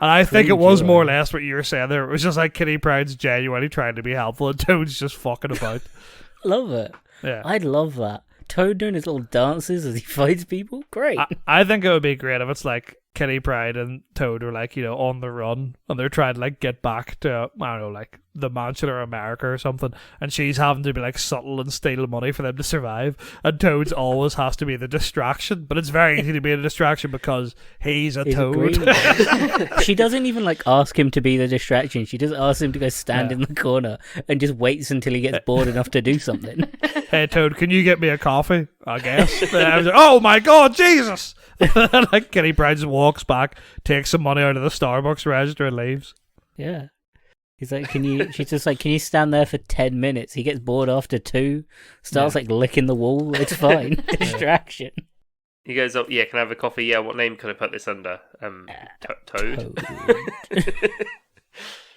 And I think it was more or less what you were saying there. It was just like Kitty Pryde's genuinely trying to be helpful, and Toad's just fucking about. Love it. Yeah, I'd love that. Toad doing his little dances as he fights people. Great. I think it would be great if it's like Kitty Pryde and Toad are like, you know, on the run and they're trying to like get back to, I don't know, like the mansion or America or something, and she's having to be like subtle and steal money for them to survive, and Toad's always has to be the distraction, but it's very easy to be a distraction because he's Toad. She doesn't even like ask him to be the distraction. She just asks him to go stand in the corner and just waits until he gets bored enough to do something. "Hey Toad, can you get me a coffee?" I guess. I was like, "Oh my god, Jesus!" Like Kitty Pryde just walks back, takes some money out of the Starbucks register and leaves. Yeah. He's like, she's just like, "Can you stand there for 10 minutes? He gets bored after 2, starts like licking the wall. It's fine. Distraction. He goes up, "Yeah, can I have a coffee? Yeah, what name can I put this under?" Toad.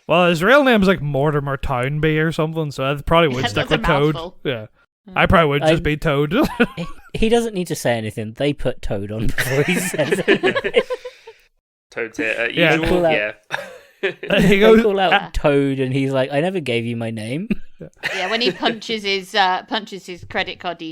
Well, his real name's like Mortimer Townby or something, so I probably would stick with Toad. Mouthful. Yeah. I probably would just be Toad. He doesn't need to say anything. They put Toad on before he says it. Toad's here. Yeah. He goes, call out Toad, and he's like, "I never gave you my name." Yeah, when he punches his credit card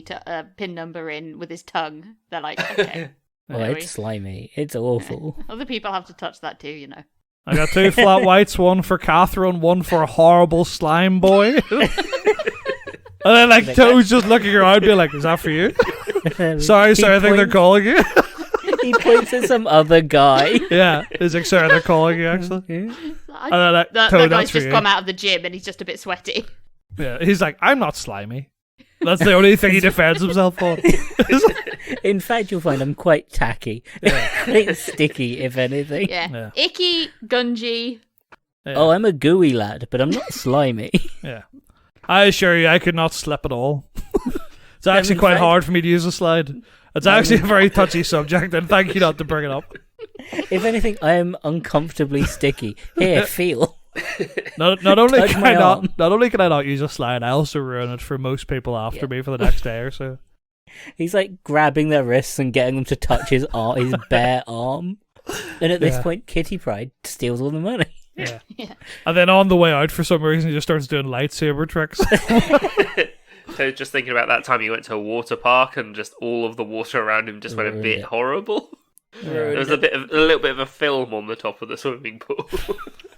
PIN number in with his tongue, they're like, "Okay." Well, it's slimy. It's awful. Other people have to touch that too, you know. I got 2 flat whites, one for Catherine, one for a horrible slime boy. And then like Toad's just looking around, being like, "Is that for you?" Sorry, I think they're calling you. He points at some other guy. Yeah, he's like, "Sorry, they're calling you actually." The guy's just come out of the gym and he's just a bit sweaty. Yeah, he's like, "I'm not slimy." That's the only thing he defends himself on. In fact, you'll find I'm quite tacky. Quite sticky, if anything. Yeah. Icky, gungy. Yeah. Oh, I'm a gooey lad, but I'm not slimy. Yeah. I assure you, I could not slip at all. It's actually quite hard for me to use a slide. It's actually a very touchy subject, and thank you not to bring it up. If anything, I am uncomfortably sticky. Here, feel. Not only can I not use a slide, I also ruin it for most people after me for the next day or so. He's like grabbing their wrists and getting them to touch his bare arm. And at this point, Kitty Pryde steals all the money. Yeah. And then on the way out, for some reason, he just starts doing lightsaber tricks. So just thinking about that time he went to a water park and just all of the water around him just went a bit horrible. There was a little bit of a film on the top of the swimming pool.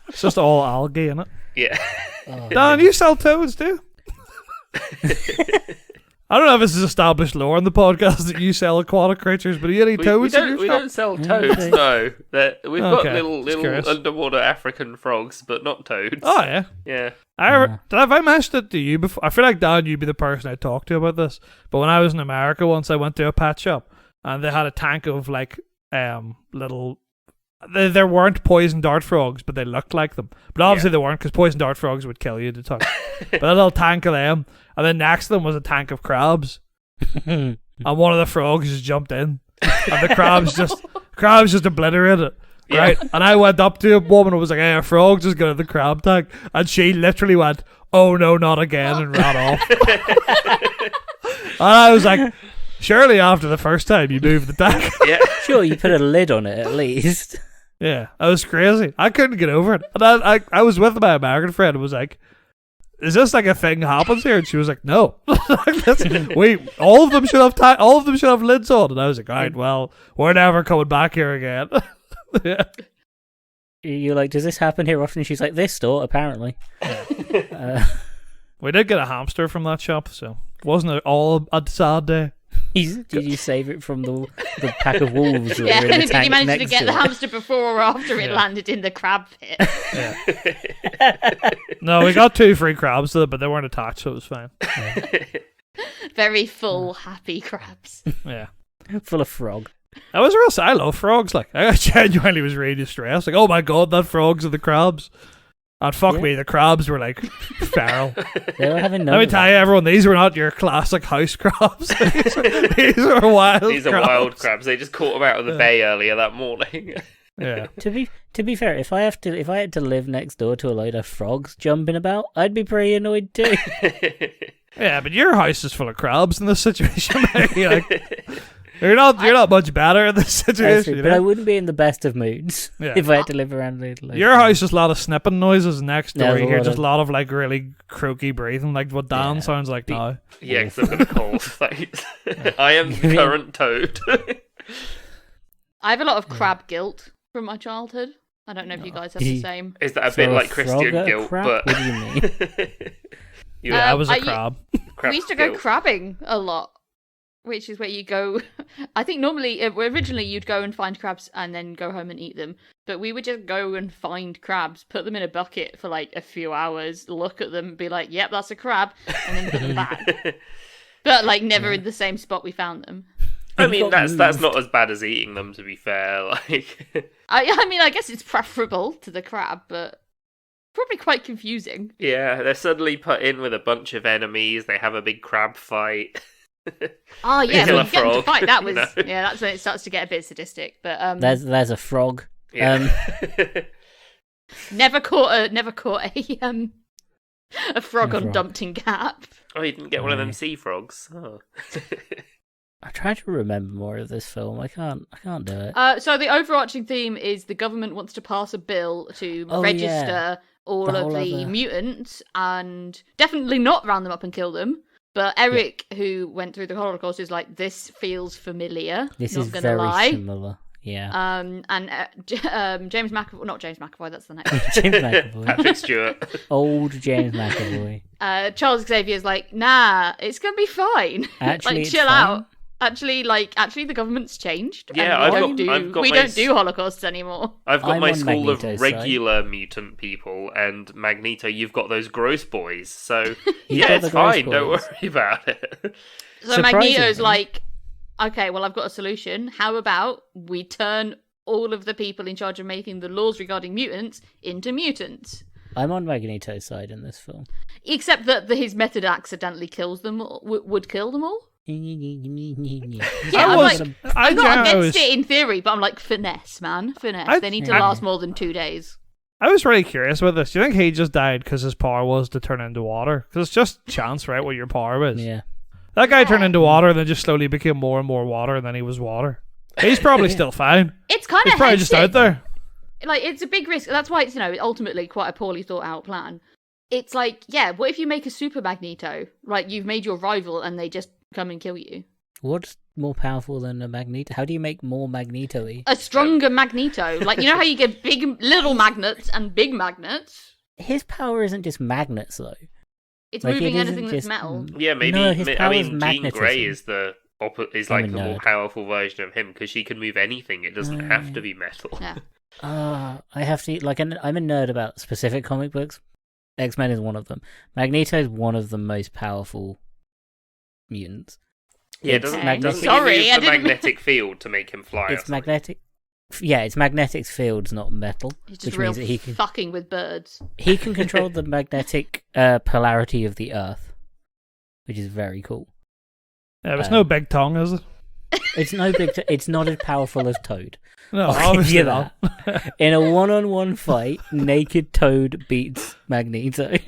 It's just all algae in it. Yeah. Dan, you sell toads too? I don't know if this is established lore on the podcast that you sell aquatic creatures, but are you any toads? We don't sell toads, no. We've got little underwater African frogs, but not toads. Oh, yeah. Yeah. Have I mentioned it to you before? I feel like, Dan, you'd be the person I talked to about this. But when I was in America once, I went to a pet shop, and they had a tank of, like, little... There weren't poison dart frogs, but they looked like them. But obviously they weren't, because poison dart frogs would kill you to touch. But a little tank of them, and then next to them was a tank of crabs. And one of the frogs just jumped in, and the crabs just obliterated it. Right? Yeah. And I went up to a woman and was like, hey, a frog just got in the crab tank. And she literally went, oh no, not again, and ran off. And I was like, surely after the first time you moved the tank. Yeah. Sure, you put a lid on it at least. Yeah, that was crazy. I couldn't get over it. And I was with my American friend and was like, is this like a thing happens here? And she was like, no. Wait, all of them should have lids on. And I was like, all right, well, we're never coming back here again. Yeah. You're like, does this happen here often? She's like, this store, apparently. We did get a hamster from that shop, so wasn't it all a sad day? Did you save it from the pack of wolves? Yeah, that were in the did tank you manage to next get the it? hamster before or after it landed in the crab pit? Yeah. No, we got 2 free crabs, but they weren't attached, so it was fine. Yeah. Very full, happy crabs. Yeah. Full of frog. I was real. I love frogs. Like, I genuinely was really distressed. Like, oh my god, that frogs and the crabs. And fuck me, the crabs were like feral. They were having Let me tell you, everyone, these were not your classic house crabs. These were wild. These are wild crabs. They just caught them out of the bay earlier that morning. Yeah. To be fair, if I had to live next door to a load of frogs jumping about, I'd be pretty annoyed too. Yeah, but your house is full of crabs in this situation. You're not much better in this situation. True, but I wouldn't be in the best of moods if I had to live around a little. Your house is a lot of snipping noises. Next door, you hear just a lot of like really croaky breathing, like what Dan sounds like now. Yeah, because I'm gonna cough. I am the current toad. I have a lot of crab guilt from my childhood. I don't know if you guys have the same. Is that a bit like Christian guilt? But what do you mean? I was a crab. We used to go crabbing a lot. Which is where you go. I think normally, originally you'd go and find crabs and then go home and eat them. But we would just go and find crabs, put them in a bucket for like a few hours, look at them, be like, yep, that's a crab, and then put them back. But like never in the same spot we found them. I mean, that's not as bad as eating them, to be fair. Like, I mean, I guess it's preferable to the crab, but probably quite confusing. Yeah, they're suddenly put in with a bunch of enemies. They have a big crab fight. Oh yeah, Kill when a you get them to frog, fight, that was you know? yeah, that's when it starts to get a bit sadistic. But there's a frog. Yeah. Never caught a frog on Dumpton Gap. Oh, you didn't get one of them sea frogs. Oh. I try to remember more of this film. I can't do it. So the overarching theme is the government wants to pass a bill to register all of the mutants and definitely not round them up and kill them. But Eric, who went through the Holocaust, is like, this feels familiar. This not is gonna very lie. similar. Yeah. And James McAvoy, not James McAvoy, that's the next. James McAvoy. Patrick Stewart. Old James McAvoy. Charles Xavier's like, nah, it's gonna be fine. Actually, like, chill out. Actually, the government's changed. Yeah, we don't do Holocausts anymore. I've got my school of Magneto's regular mutant people, and Magneto, you've got those gross boys. So yeah, it's fine. Don't worry about it. So Magneto's like, Okay, well, I've got a solution. How about we turn all of the people in charge of making the laws regarding mutants into mutants? I'm on Magneto's side in this film. Except that his method accidentally kills them, would kill them all. Yeah, I'm not against it in theory, but I'm like, finesse, man. Finesse. They need to last more than 2 days. I was really curious with this. Do you think he just died because his power was to turn into water? Because it's just chance, right, what your power is. Yeah. That guy turned into water and then just slowly became more and more water, and then he was water. He's probably still fine. It's kind of He's probably just out there. Like, it's a big risk. That's why it's, ultimately quite a poorly thought out plan. It's like, yeah, what if you make a super Magneto? Like, you've made your rival and they just come and kill you. What's more powerful than a Magneto? How do you make more Magneto-y? A stronger Magneto. Like, you know how you get little magnets and big magnets? His power isn't just magnets, though. It's Like, moving it anything isn't that's just- metal. Yeah, maybe. No, his power is Jean magnetism. Grey is the I'm a the more nerd. powerful version of him because she can move anything. It doesn't have to be metal. Yeah. I have to, I'm a nerd about specific comic books. X-Men is one of them. Magneto is one of the most powerful mutants. Yeah, It's doesn't magnetic. he Sorry, use I the didn't- magnetic field to make him fly? It's magnetic. Yeah, it's magnetic fields, not metal. He's just Which real means that he can fucking with birds. control the magnetic polarity of the Earth, which is very cool. Yeah, it's no big tongue, is it? It's no big. It's not as powerful as Toad. No, I'll give obviously you not. that. In a one-on-one fight, naked Toad beats Magneto.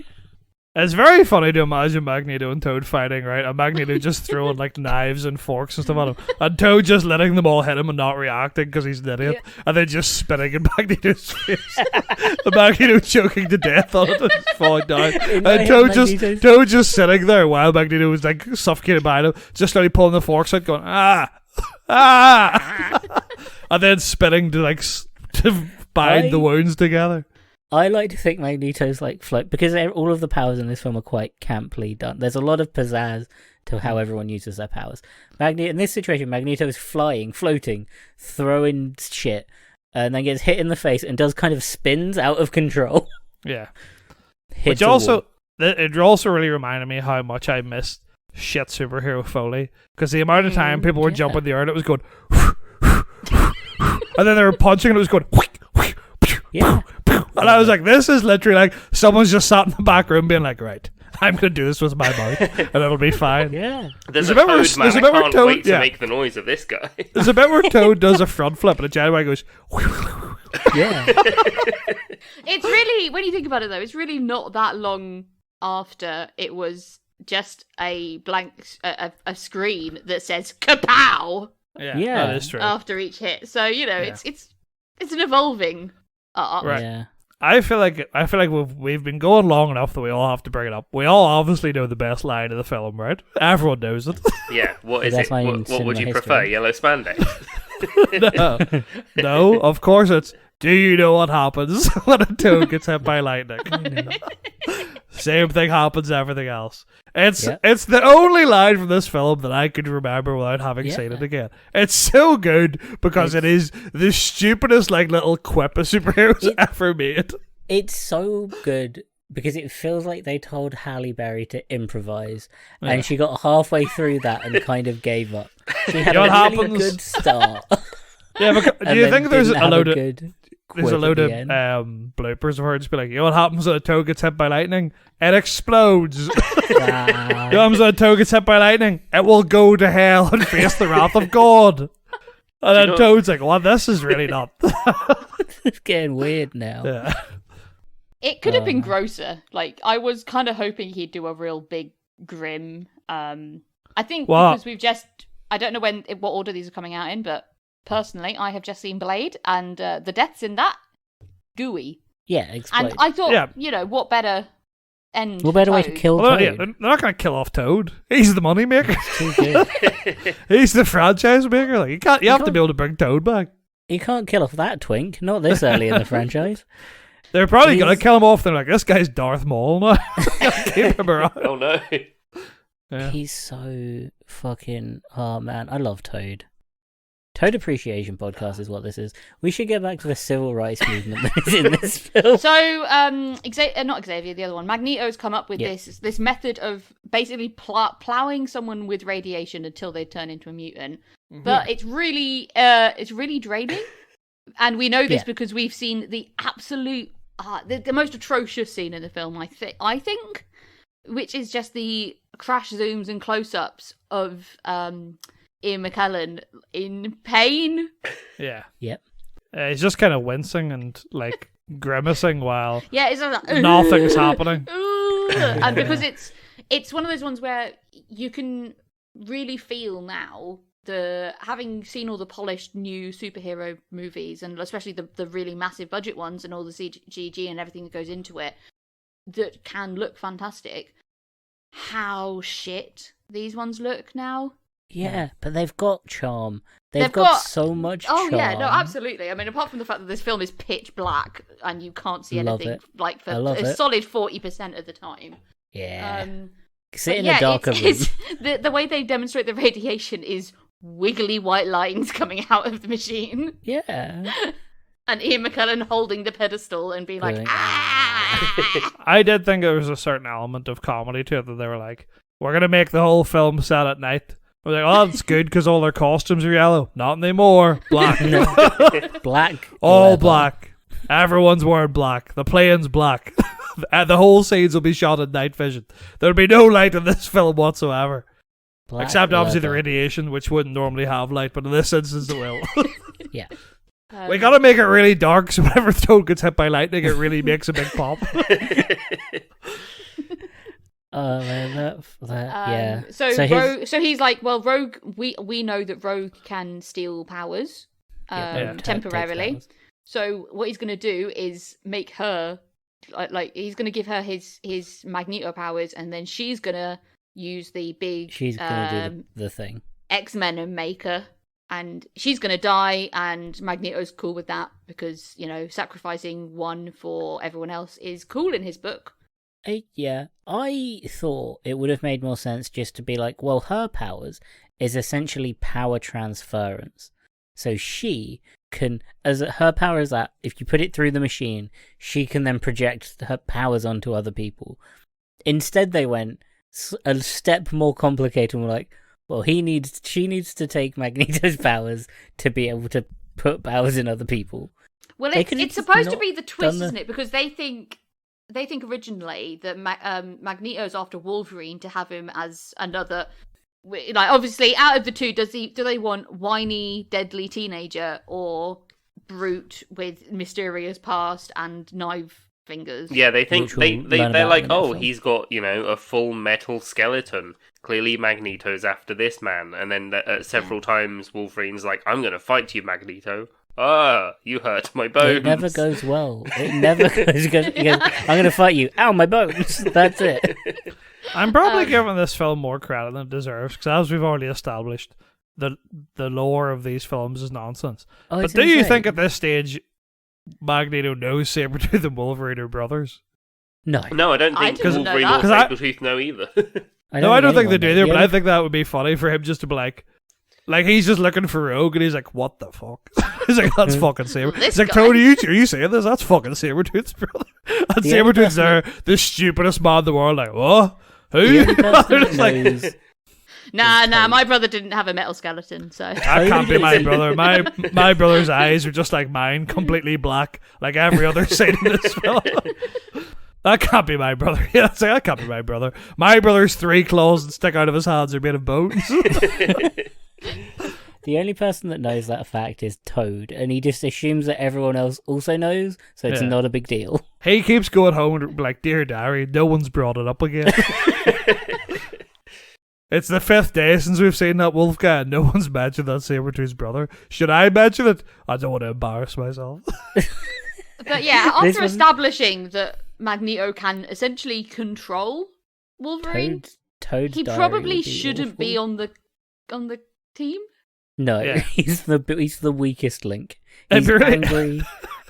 It's very funny to imagine Magneto and Toad fighting, right? And Magneto just throwing like knives and forks and stuff at him, and Toad just letting them all hit him and not reacting because he's an idiot, and then just spitting in Magneto's face. And Magneto choking to death on it and just falling down, In my and head, Toad just sitting there while Magneto was like suffocated behind him, just slowly pulling the forks out, going and then spitting to like to bind the wounds together. I like to think Magneto's like float because all of the powers in this film are quite camply done. There's a lot of pizzazz to how everyone uses their powers. In this situation, Magneto is flying, floating, throwing shit, and then gets hit in the face and does kind of spins out of control. Yeah, Hits which a also wall. it also really reminded me how much I missed shit superhero Foley, because the amount of time people were yeah. jumping the air and it was going and then they were punching and it was going Yeah. and I was like, this is literally like someone's just sat in the back room being like, right, I'm gonna do this with my mouth and it'll be fine. Yeah. There's a a bit where- Toad man. there's a I bit where can't Toad- wait to yeah. make the noise of this guy. There's a bit where Toad does a front flip and a Jaguar goes Yeah. It's really, when you think about it though, it's really not that long after it was just a blank, a screen that says "kapow" Yeah. that is true. after each hit. So it's an evolving art. Right. Yeah. I feel like we've been going long enough that we all have to bring it up. We all obviously know the best line of the film, right? Everyone knows it. Yeah, what is That's it? why in What would you cinema prefer? history. Yellow spandex? No, of course it's. Do you know what happens when a toad gets hit by lightning? Same thing happens to everything else. It's the only line from this film that I could remember without having seen it again. It's so good because it is the stupidest like little quip a superheroes ever made. It's so good because it feels like they told Halle Berry to improvise, and she got halfway through that and kind of gave up. She had You know a what really happens? good start. Yeah, do and you then think there's didn't a have load of good there's a quip load at of the end? bloopers of her just be like, you know what happens when a toad gets hit by lightning? It explodes. You know what happens when a toad gets hit by lightning? It will go to hell and face the wrath of God. And then Toad's like, well, this is really not. It's getting weird now. Yeah. It could have been grosser. Like, I was kind of hoping he'd do a real big, grim. I think because I don't know what order these are coming out in, but personally, I have just seen Blade, and the deaths in that, gooey. Yeah, explain. And I thought, Yeah. what better end? What better way Toad? to kill Well, Toad? yeah, they're not going to kill off Toad. He's the money maker. Too good. He's the franchise maker. Like you have to be able to bring Toad back. You can't kill off that twink. Not this early in the franchise. They're probably going to kill him off. They're like, this guy's Darth Maul now. Keep him around. Oh no. Yeah. He's so fucking... Oh, man. I love Toad. Toad Appreciation Podcast is what this is. We should get back to the civil rights movement that is in this film. So, not Xavier, the other one. Magneto's come up with this method of basically plowing someone with radiation until they turn into a mutant. But it's really draining, and we know this because we've seen the absolute, the most atrocious scene in the film. I think, which is just the crash zooms and close-ups of Ian McKellen in pain. Yeah. Yep. He's just kind of wincing and like grimacing while it's like, nothing's happening. And because it's one of those ones where you can really feel now, having seen all the polished new superhero movies, and especially the really massive budget ones and all the CG and everything that goes into it that can look fantastic, how shit these ones look now. Yeah, but they've got charm. They've got so much charm. Oh, yeah, no, absolutely. I mean, apart from the fact that this film is pitch black and you can't see anything like for a solid 40% of the time. Yeah. Sit in a darker room. The way they demonstrate the radiation is wiggly white lines coming out of the machine. Yeah. And Ian McKellen holding the pedestal and being like, ah! I did think there was a certain element of comedy to it, that they were like, we're going to make the whole film set at night. I was like, oh, that's good because all their costumes are yellow. Not anymore. Black. Black. All leather. black. Everyone's wearing black. The plane's black. And the whole scenes will be shot in night vision. There'll be no light in this film whatsoever. Black Except obviously leather. the radiation, which wouldn't normally have light, but in this instance it will. Yeah. We gotta make it really dark so whenever Toad gets hit by lightning, it really makes a big pop. Oh man, yeah. So he's like, well, Rogue. We know that Rogue can steal powers, temporarily. So what he's gonna do is make her, like he's gonna give her his Magneto powers, and then she's gonna use the big. She's gonna do the thing. X-Men and make her, and she's gonna die, and Magneto's cool with that because sacrificing one for everyone else is cool in his book. Yeah, I thought it would have made more sense just to be like, well, her powers is essentially power transference. So she can, as her power is that, if you put it through the machine, she can then project her powers onto other people. Instead, they went a step more complicated and were like, well, she needs to take Magneto's powers to be able to put powers in other people. Well, it's supposed to be the twist, isn't it? Because they think originally that Magneto's after Wolverine to have him as another. Like, obviously, out of the two, do they want whiny, deadly teenager or brute with mysterious past and knife fingers? Yeah, they think they're like, oh, he's got a full metal skeleton. Clearly, Magneto's after this man, and then several times Wolverine's like, I'm gonna fight you, Magneto. You hurt my bones. It never goes well. It never goes. He goes, I'm going to fight you. Ow, my bones. That's it. I'm probably giving this film more credit than it deserves, because as we've already established, the lore of these films is nonsense. But do you think at this stage Magneto knows Sabretooth and Wolverine are brothers? No. No, I don't think Wolverine or Sabretooth know either. I don't think they do either, but I think that would be funny for him just to be like he's just looking for Rogue, and he's like, what the fuck? He's like, that's fucking Sabretooth. He's like, Tony, are you saying this? That's fucking Sabretooth's brother. And Sabretooth's there, the stupidest man in the world, like, what? Who? Nah, my brother didn't have a metal skeleton, so... That can't be my brother. My brother's eyes are just like mine, completely black, like every other scene in this film. That can't be my brother. Yeah, that can't be my brother. My brother's 3 claws that stick out of his hands are made of bones. The only person that knows that fact is Toad, and he just assumes that everyone else also knows, so it's not a big deal. He keeps going home and like, dear diary, no one's brought it up again. It's the 5th day since we've seen that wolf guy, and no one's mentioned that Sabretooth's brother. Should I mention it? I don't want to embarrass myself. But yeah, after establishing that Magneto can essentially control Wolverine, Toad's he probably shouldn't be on the team. No, he's the weakest link. He's angry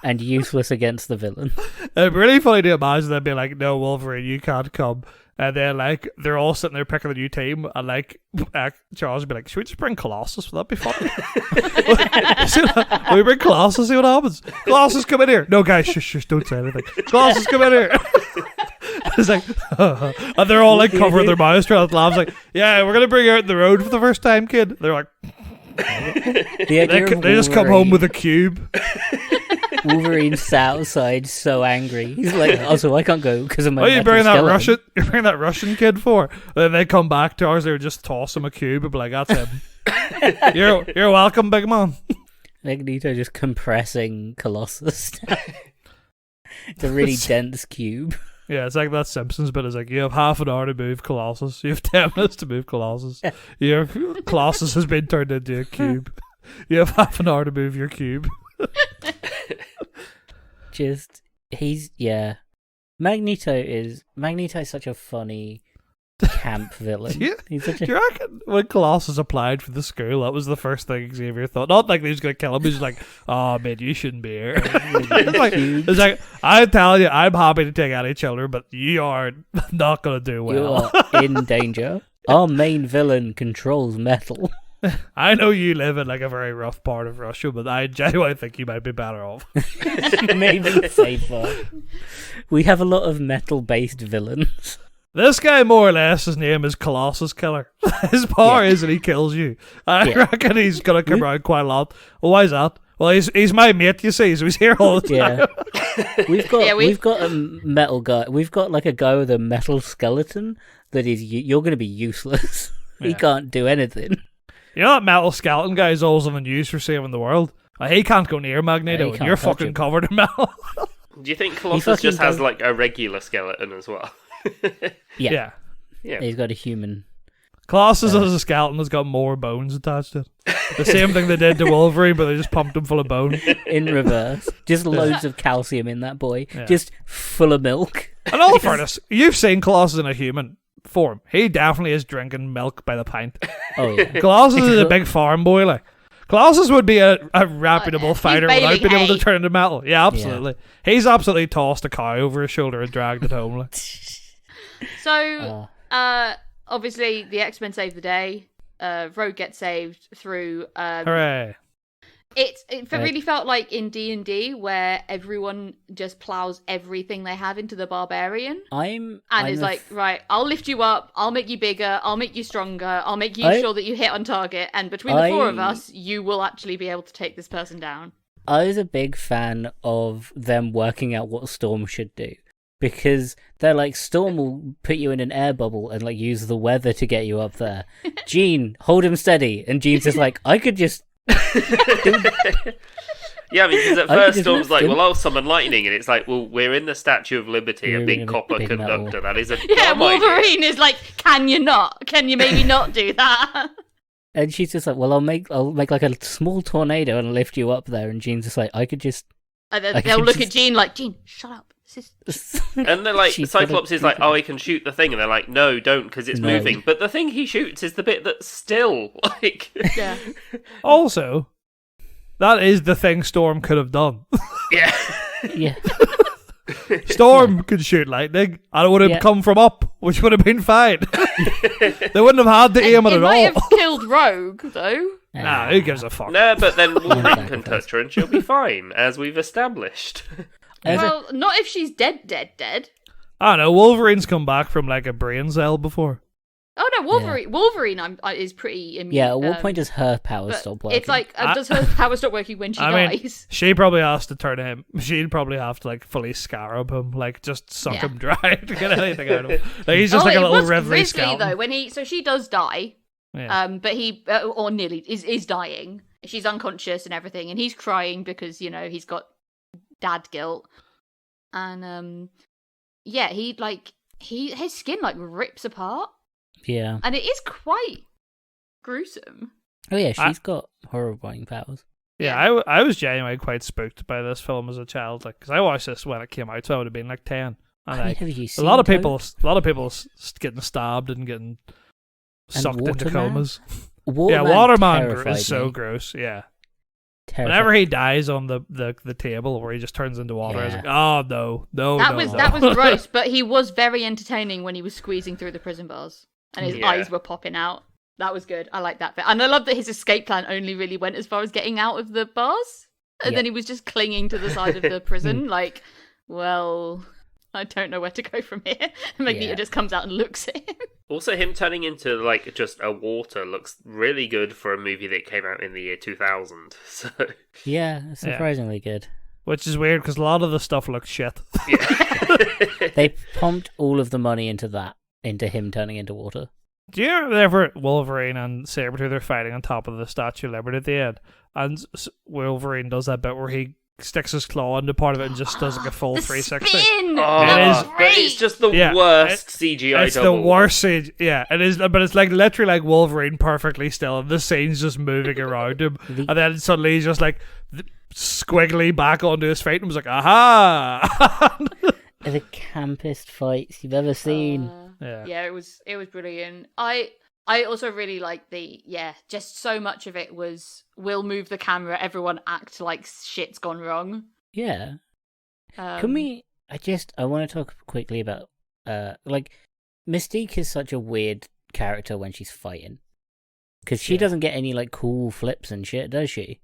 and useless against the villain. It'd be really funny to imagine them being like, no, Wolverine, you can't come. And then, like, they're all sitting there picking a new team, and, like, Charles would be like, should we just bring Colossus? Would that be funny? We bring Colossus, see what happens. Colossus, come in here. No, guys, shush, don't say anything. Colossus, come in here. It's like, and they're all, like, covering their mouths, trying to laugh. It's like, yeah, we're going to bring you out in the road for the first time, kid. They're like, they just come home with a cube. Wolverine sat outside so angry. He's like, also I can't go because of my. What are you bringing that skeleton. Russian? You're bringing that Russian kid for? And then they come back to ours. They would just toss him a cube and be like, "That's him. You're welcome, big man." Magneto just compressing Colossus. It's a really dense cube. Yeah, it's like that Simpsons bit. It's like, you have half an hour to move Colossus. You have 10 minutes to move Colossus. Your Colossus has been turned into a cube. You have half an hour to move your cube. Magneto is such a funny camp villain. Do you reckon when Colossus applied for the school, that was the first thing Xavier thought? Not like he was going to kill him. He was like, "Oh man, you shouldn't be here." it's like I tell you, I'm happy to take any children, but you are not going to do well. You are in danger. Our main villain controls metal. I know you live in like a very rough part of Russia, but I genuinely think you might be better off. Maybe safer. We have a lot of metal-based villains. This guy, more or less, his name is Colossus Killer. His power is that he kills you. I reckon he's going to come around quite a lot. Well, why is that? Well, he's my mate, you see, so he's here all the time. Yeah. We've got a metal guy. We've got like a guy with a metal skeleton that is, you're going to be useless. He can't do anything. You know that metal skeleton guy is always on the news for saving the world? He can't go near Magneto, and you're fucking covered in metal. Do you think Colossus just has like a regular skeleton as well? Yeah. He's got a human. Colossus as a skeleton has got more bones attached to it. The same thing they did to Wolverine, but they just pumped him full of bone. In reverse. Just loads of calcium in that boy. Yeah. Just full of milk. And all fairness, you've seen Colossus in a human form. He definitely is drinking milk by the pint. Oh yeah. Colossus is a big farm boy, like. Colossus would be a reputable fighter without being able to turn into metal. Yeah, absolutely. Yeah. He's absolutely tossed a cow over his shoulder and dragged it home. Like. So, obviously, the X-Men save the day. Rogue gets saved through. Hooray! It really felt like in D&D where everyone just plows everything they have into the barbarian. Like, right, I'll lift you up, I'll make you bigger, I'll make you stronger, I'll make you sure that you hit on target, and between the four of us, you will actually be able to take this person down. I was a big fan of them working out what Storm should do. Because they're like, Storm will put you in an air bubble and like use the weather to get you up there. Jean, hold him steady. And Jean's just like, I could just... Yeah, I mean, because at first Storm's like, well, I'll summon lightning, and it's like, well, we're in the Statue of Liberty, a big copper conductor. Metal. That is a dumb Wolverine idea. Is like, can you not? Can you maybe not do that? And she's just like, well, I'll make like a small tornado and lift you up there. And Jean's just like, I could just. And then they'll look at Jean like, Jean, shut up. And they're like, Cyclops is like, oh, he can shoot the thing, and they're like, no, don't, because it's moving. But the thing he shoots is the bit that's still like. Yeah. Also, that is the thing Storm could have done. Yeah. Yeah. Storm could shoot lightning, and it would have come from up, which would have been fine. They wouldn't have had to aim it at all. It might have killed Rogue, though. Nah, who gives a fuck? No, but then Wolverine can touch her and she'll be fine, as we've established. Well, not if she's dead. I don't know, Wolverine's come back from like a brain cell before. Oh no, Wolverine is pretty immune. Yeah, at what point does her power stop working? It's like, does her power stop working when she dies? Mean, she probably has to turn him. She'd probably have to like fully scarab him, like just suck him dry to get anything out of him. Like, he's just like a little Ridley skeleton. Though, so she does die. Yeah. But he or nearly is dying. She's unconscious and everything, and he's crying because he's got dad guilt, and his skin like rips apart. Yeah, and it is quite gruesome. Oh yeah, she's got horrifying powers. Yeah, I was genuinely quite spooked by this film as a child, like because I watched this when it came out, so I would have been like 10. And have you seen a lot of people getting stabbed and getting sucked into comas. Waterman Waterman is so gross. Yeah. Whenever he dies on the table where he just turns into water, I was like, oh no, that was gross. But he was very entertaining when he was squeezing through the prison bars and his eyes were popping out. That was good. I like that bit, and I love that his escape plan only really went as far as getting out of the bars, and then he was just clinging to the side of the prison, like, well, I don't know where to go from here. And Magneto just comes out and looks at him. Also, him turning into, like, just a water looks really good for a movie that came out in the year 2000. So Yeah, surprisingly good. Which is weird, because a lot of the stuff looks shit. Yeah. They pumped all of the money into him turning into water. Do you remember Wolverine and Sabretooth are fighting on top of the Statue of Liberty at the end? And Wolverine does that bit where he sticks his claw into part of it and just does like a full 360. Spin! It's just the worst CGI It's double. the worst CGI. Yeah, it is, but it's like literally like Wolverine perfectly still, and the scene's just moving around him, and then suddenly he's just like squiggly back onto his feet, and was like, aha! The campest fights you've ever seen. It was brilliant. I also really like just so much of it was, we'll move the camera, everyone act like shit's gone wrong. Yeah. I want to talk quickly about, Mystique is such a weird character when she's fighting. Because she doesn't get any, like, cool flips and shit, does she?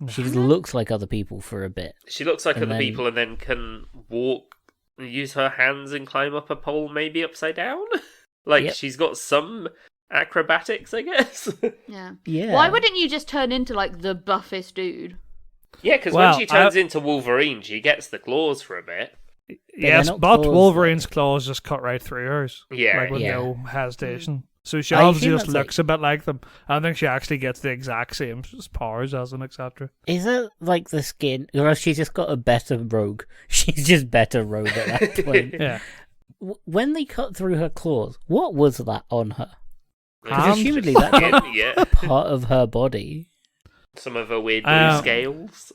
She just looks like other people for a bit. She looks like other people and then can walk, use her hands and climb up a pole, maybe upside down. She's got some acrobatics, I guess. Yeah. Why wouldn't you just turn into, like, the buffest dude? Yeah, because when she turns into Wolverine, she gets the claws for a bit. Yes, but Wolverine's claws just cut right through hers. Yeah. Like, with no hesitation. So she obviously just looks a bit like them. I don't think she actually gets the exact same powers as them, etc. Is it like the skin? Or she's just got a better rogue. She's just better rogue at that point. Yeah. When they cut through her claws, what was that on her? Hand? Because assumedly that's part of her body. Some of her weird blue scales.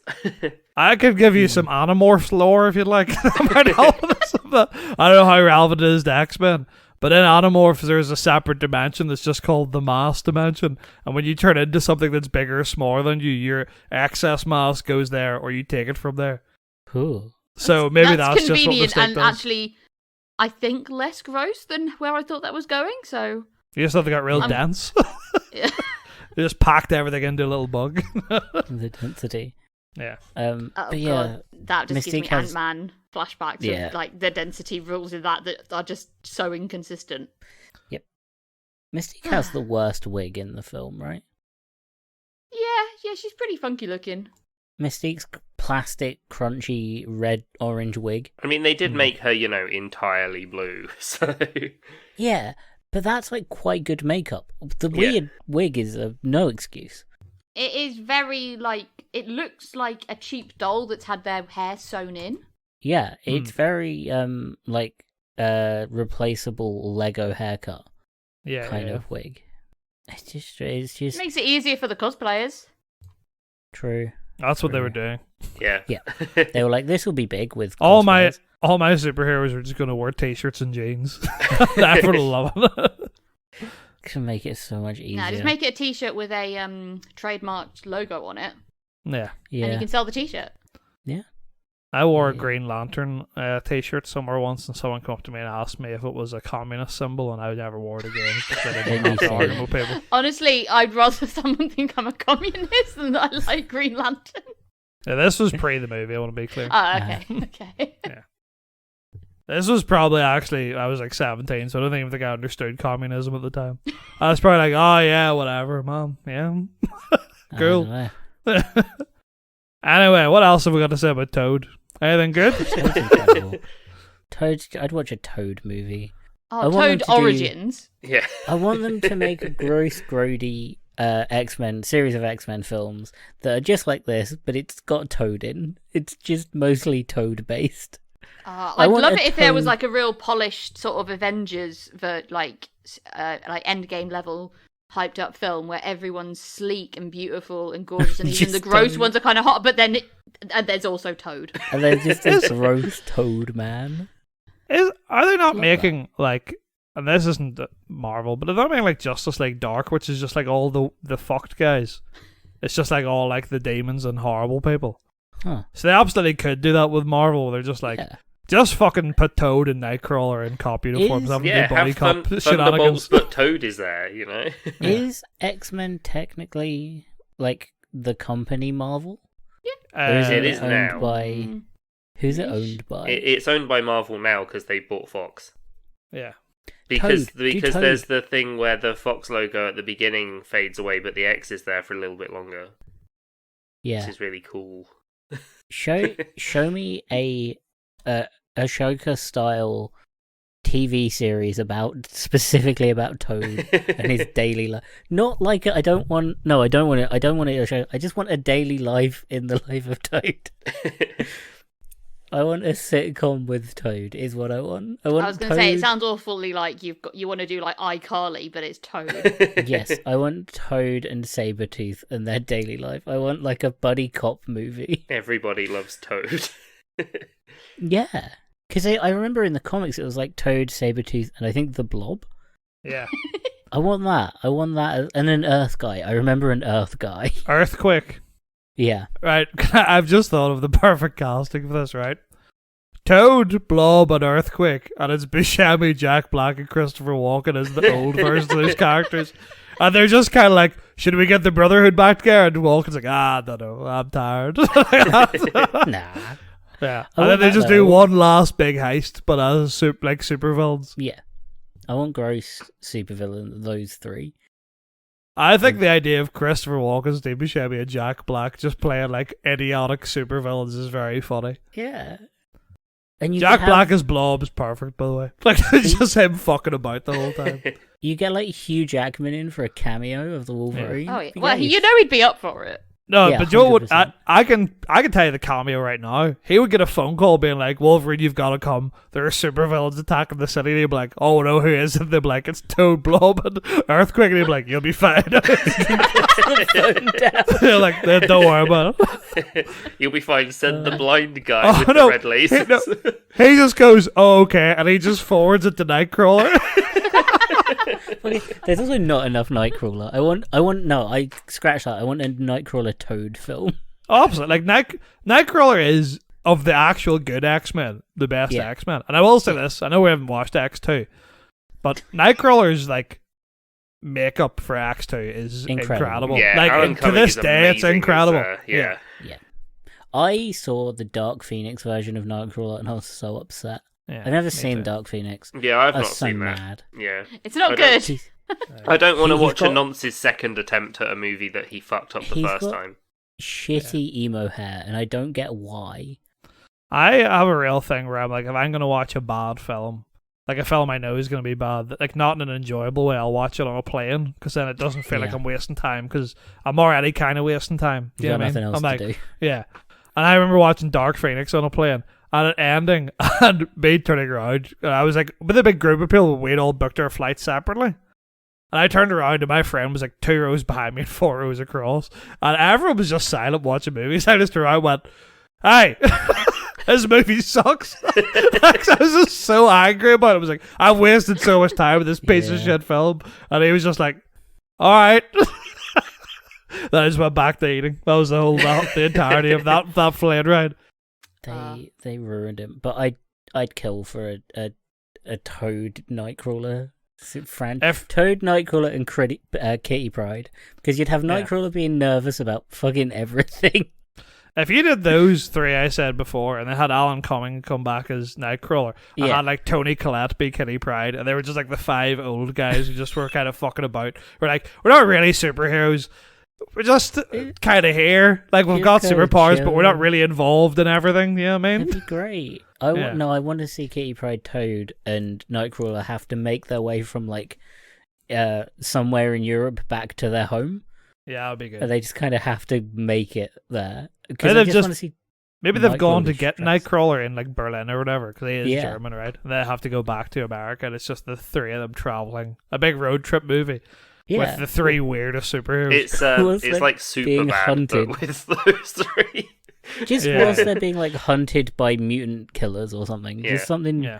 I could give you some Animorphs lore if you'd like. That might help with this, but I don't know how relevant it is to X-Men. But in Animorphs, there's a separate dimension that's just called the mass dimension. And when you turn into something that's bigger or smaller than you, your excess mass goes there, or you take it from there. Cool. So maybe that's convenient just what and actually, I think, less gross than where I thought that was going. So you just thought they got real dense. Yeah. They just packed everything into a little bug. The density. Yeah. But yeah, that just Mystique gives me Ant-Man flashbacks of like the density rules in that are just so inconsistent. Yep. Mystique has the worst wig in the film, right? Yeah, she's pretty funky looking. Mystique's plastic, crunchy, red-orange wig. I mean, they did make her, entirely blue, so... Yeah, but that's like quite good makeup. The weird wig is no excuse. It is very, it looks like a cheap doll that's had their hair sewn in. Yeah, it's very, replaceable Lego haircut kind of wig. It's just... It makes it easier for the cosplayers. True. That's what they were doing. Yeah. Yeah. They were like, this will be big with all cosplayers. my superheroes are just going to wear t-shirts and jeans. That would love it. Can make it so much easier. Nah, just make it a t-shirt with a trademarked logo on it. Yeah. Yeah. And you can sell the t-shirt. Yeah. I wore a Green Lantern t-shirt somewhere once, and someone came up to me and asked me if it was a communist symbol, and I never wore it again. I didn't want to argue with people. Honestly, I'd rather someone think I'm a communist than that I like Green Lantern. Yeah, this was pre the movie, I want to be clear. Oh, okay. Okay. Yeah. This was probably actually, I was like 17, so I don't even think I understood communism at the time. I was probably like, oh yeah, whatever, mom. Yeah. Cool. Anyway, what else have we got to say about Toad? Anything good? Toad's incredible. I'd watch a Toad movie. Oh, Toad Origins. Yeah. I want them to make a gross, grody X-Men series of X-Men films that are just like this, but it's got Toad in. It's just mostly Toad based. I'd love it if there was like a real polished sort of Avengers, like Endgame level hyped up film where everyone's sleek and beautiful and gorgeous, and even the gross ones are kind of hot. But then there's also Toad, and there's just this gross Toad man. Are they not making like? And this isn't Marvel, but they're not making like Justice League Dark, which is just like all the fucked guys. It's just like all like the demons and horrible people. Huh. So they absolutely could do that with Marvel. They're just like, Yeah. just fucking put Toad and Nightcrawler in cop uniforms, having Yeah, body have cop Thunderbolts, shenanigans. but Toad is there, you know? Is X-Men technically like the company Marvel? Yeah. Or is it it is owned now. by? Who's it owned by? It's owned by Marvel now because they bought Fox. Yeah. Because Toad. there's the thing where the Fox logo at the beginning fades away, but the X is there for a little bit longer, Yeah. which is really cool. Show me a Ashoka style TV series specifically about Toad and his daily life. Not like I don't want it. I don't want it to show. I just want a daily life in the life of Toad. I want a sitcom with Toad. Is what I want. I was going to Toad... say it sounds awfully like you want to do like iCarly, but it's Toad. Yes, I want Toad and Sabretooth and their daily life. I want like a buddy cop movie. Everybody loves Toad. Yeah, because I remember in the comics it was like Toad, Sabretooth, and I think the Blob. Yeah. I want that, and an Earth guy. I remember an Earth guy. Earthquake. Yeah. Right. I've just thought of the perfect casting for this, right? Toad, Blob, and Earthquake. And it's Buscemi, Jack Black, and Christopher Walken as the old version of those characters. And they're just kind of like, should we get the Brotherhood back together? And Walken's like, I don't know, I'm tired. Nah. Yeah. I And then want they that, just though. do one last big heist, but as super villains. Yeah. I want gross supervillain, those three. I think the idea of Christopher Walken, Steve Buscemi, and Jack Black just playing like idiotic supervillains is very funny. Yeah. And Jack Black as Blob is perfect, by the way. Like, it's just him fucking about the whole time. You get like Hugh Jackman in for a cameo of the Wolverine. Oh yeah. You Well, get you know he'd be up for it. No, Yeah, but Joe would. 100%. I can tell you the cameo right now. He would get a phone call being like, "Wolverine, you've got to come. There are supervillains attacking the city." And he'd be like, "Oh no, who is it?" They'd be like, "It's Toad, Blob, and Earthquake." And he'd be like, "You'll be fine." They're like, "Don't worry about it." You'll be fine. Send the blind guy with no, the red lasers. He just goes, "Oh okay," and he just forwards it to Nightcrawler. There's also not enough Nightcrawler. I scratch that. I want a Nightcrawler Toad film. Opposite, like Nightcrawler is of the actual good X-Men, the best Yeah. X-Men. And I will say this: I know we haven't watched X2, but Nightcrawler's like makeup for X2 is incredible. Yeah, like Alan to Cumming this is day, it's amazing incredible. yeah. I saw the Dark Phoenix version of Nightcrawler and I was so upset. Yeah, I've never me seen too. Dark Phoenix. Yeah, I've I not was so seen that. mad. Yeah. It's not I good. He's- I don't want to He's watch got- Anonce's second attempt at a movie that he fucked up the He's first got- time. Shitty emo hair, and I don't get why. I have a real thing where I'm like, if I'm gonna watch a bad film, like a film I know is gonna be bad, like not in an enjoyable way, I'll watch it on a plane because then it doesn't feel like Yeah. I'm wasting time because I'm already kind of wasting time. Do You you got know what I nothing mean? else I'm to like, do. yeah. And I remember watching Dark Phoenix on a plane and it ending and me turning around. And I was like, with a big group of people, we'd all booked our flights separately. And I turned around and my friend was like 2 rows behind me and 4 rows across. And everyone was just silent watching movies. I just turned around and went, "Hey, this movie sucks." Like, I was just so angry about it. I was like, I've wasted so much time with this piece of Yeah. shit film. And he was just like, "Alright." Then I just went back to eating. That was the entirety of that plane ride. They ruined him. But I'd kill for a Toad Nightcrawler Toad, Nightcrawler, and Kitty Pryde, because you'd have Nightcrawler being nervous about fucking everything. If you did those three I said before, and they had Alan Cumming come back as Nightcrawler, and had like Tony Collette be Kitty Pryde, and they were just like the 5 old guys who just were kind of fucking about. We're like, we're not really superheroes. We're just kind of here. Like, we've got superpowers, but we're not really involved in everything. You know what I mean? That'd be great. I want to see Kitty Pryde, Toad, and Nightcrawler have to make their way from like somewhere in Europe back to their home. Yeah, that'd be good. And they just kind of have to make it there. Because I just want to see. Maybe they've gone to Nightcrawler's get dress. Nightcrawler in like Berlin or whatever, because he is Yeah. German, right? And they have to go back to America, and it's just the 3 of them traveling. A big road trip movie with the 3 weirdest superheroes. It's like being Superbad, hunted. but with those 3. Just whilst they're being like hunted by mutant killers or something. Yeah. Just something. Yeah.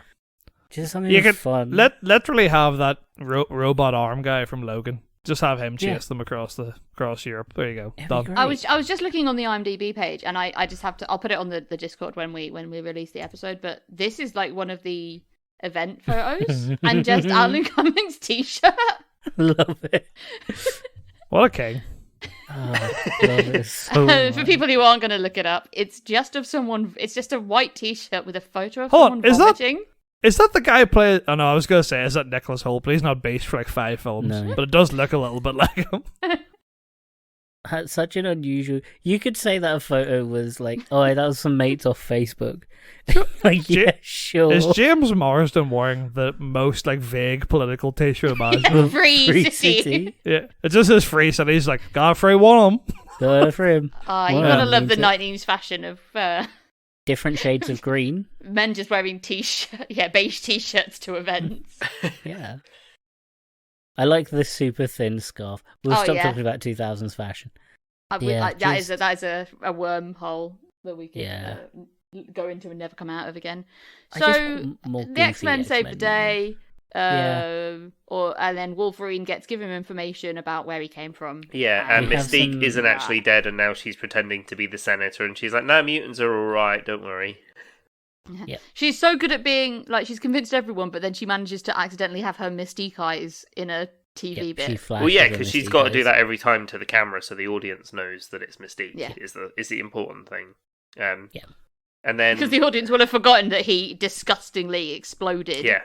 Just something You could fun. literally have that robot arm guy from Logan Just have him chase Yeah. them across Europe. There you go. It'd be Done. great. I was just looking on the IMDb page, and I just have to. I'll put it on the Discord when we release the episode. But this is like one of the event photos, and just Alan Cummings' t-shirt. Love it. What a king. Oh, love it so For much. people who aren't going to look it up, it's just of someone. It's just a white t-shirt with a photo of Hold on, someone is that- vomiting. Is that the guy who played... Oh no, I was going to say, is that Nicholas Hoult? But he's not based for like 5 films. No. But it does look a little bit like him. That's such an unusual. You could say that a photo was like, oh, that was some mates off Facebook. Like, yeah, sure. Is James Marsden wearing the most like vague political t-shirt imaginable? Free city. Yeah. It's just his free city. He's like, got a free one of them. Good for him. You Well, gotta love the means it. 19s fashion of Different shades of green. men just wearing beige t-shirts to events. Yeah. I like the super thin scarf. We'll Oh, stop yeah. talking about 2000s fashion. Yeah, That is just- a wormhole that we could Yeah. go into and never come out of again. I just So want more the X-Men goofy save the X-Men. day. Yeah. And then Wolverine gets given information about where he came from. Yeah, and We have Mystique some- isn't actually dead, and now she's pretending to be the senator, and she's like, "No, mutants are all right. Don't worry." Yep. She's so good at being like she's convinced everyone, but then she manages to accidentally have her Mystique eyes in a TV Yep, bit. she flashes Well, yeah, her because she's Mystique got to do eyes. that every time to the camera, so the audience knows that it's Mystique. Yeah. Is the important thing. Yeah. And then Because the audience will have forgotten that he disgustingly exploded. yeah,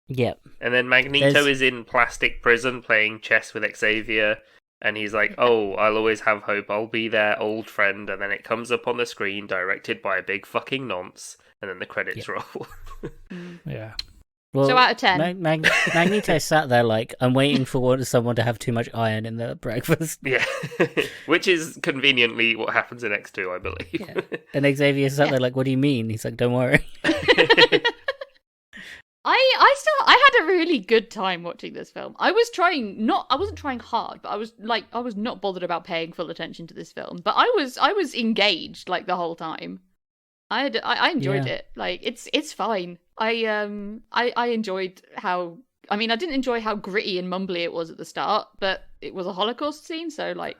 Yep. and then Magneto There's- is in plastic prison playing chess with Xavier. And he's like, "Oh, I'll always have hope. I'll be their old friend." And then it comes up on the screen, directed by a big fucking nonce. And then the credits roll. Yeah. Well, So out of 10. Magneto sat there like, I'm waiting for someone to have too much iron in their breakfast. Yeah, which is conveniently what happens in X2, I believe. Yeah. And Xavier sat there like, what do you mean? He's like, don't worry. I had a really good time watching this film. I wasn't trying hard, but I was not bothered about paying full attention to this film. But I was engaged like the whole time. I enjoyed Yeah. it. Like it's fine. I enjoyed how. I mean, I didn't enjoy how gritty and mumbly it was at the start, but it was a Holocaust scene, so like.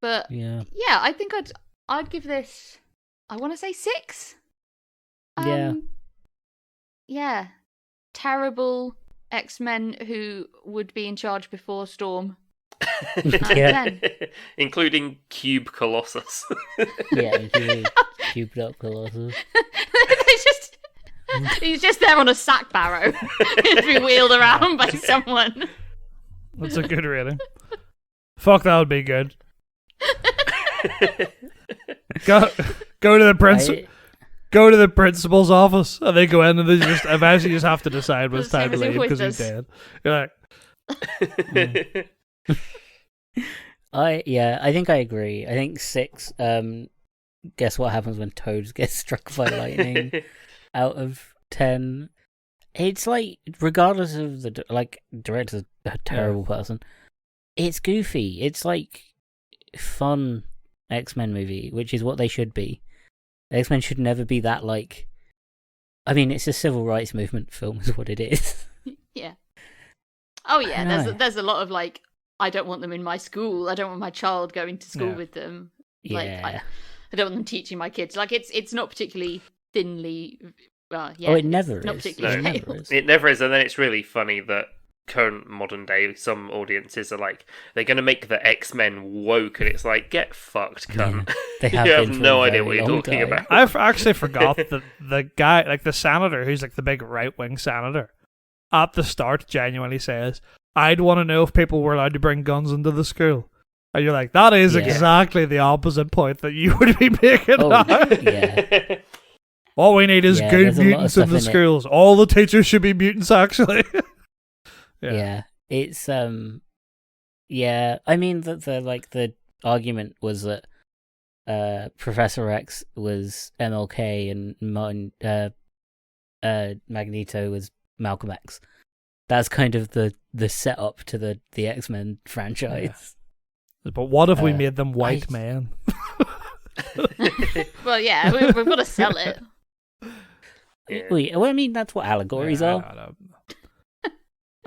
But Yeah. yeah, I think I'd give this. I want to say 6. Yeah. Yeah. Terrible X-Men who would be in charge before Storm. Yeah. Including Cube Colossus. Yeah. Cubed up Colossus. He's just there on a sack barrow to be wheeled around by someone. That's a good rating. Fuck, that would be good. Go to the principal. Go to the principal's office, and they go in, and they just eventually just have to decide when it's The time to same as leave because Inquisitors. he's dead. You're like, I think I agree. I think 6. Guess what happens when Toad gets struck by lightning? Out of 10. It's like, regardless of the director's a terrible person. It's goofy. It's like fun X-Men movie, which is what they should be. X-Men should never be that like. I mean, it's a civil rights movement film, is what it is. Yeah. Oh yeah, I know. there's a lot of like, I don't want them in my school. I don't want my child going to school Yeah. with them. Yeah. Like, I don't want them teaching my kids. Like it's not particularly thinly. Yeah, Oh, it never it's not is. particularly It No. never veiled. is. It never is, and then it's really funny that current modern day, some audiences are like, they're going to make the X-Men woke, and it's like, get fucked, cunt. They You have have been for no a idea very what you're long talking time. about. I've actually forgot that the guy, like the senator, who's like the big right-wing senator, at the start genuinely says, "I'd want to know if people were allowed to bring guns into the school." And you're like, that is Yeah. exactly the opposite point that you would be making. Oh, now. yeah. All we need is Yeah, good there's a lot of mutants in stuff the in it. schools. All the teachers should be mutants, actually. Yeah. It's yeah. I mean the argument was that Professor X was MLK and Martin Magneto was Malcolm X. That's kind of the setup to the X-Men franchise. But what if we Uh, made them white I- men? Well, yeah, we've got to sell it. Yeah. Well, I mean that's what allegories Yeah, are. I don't know.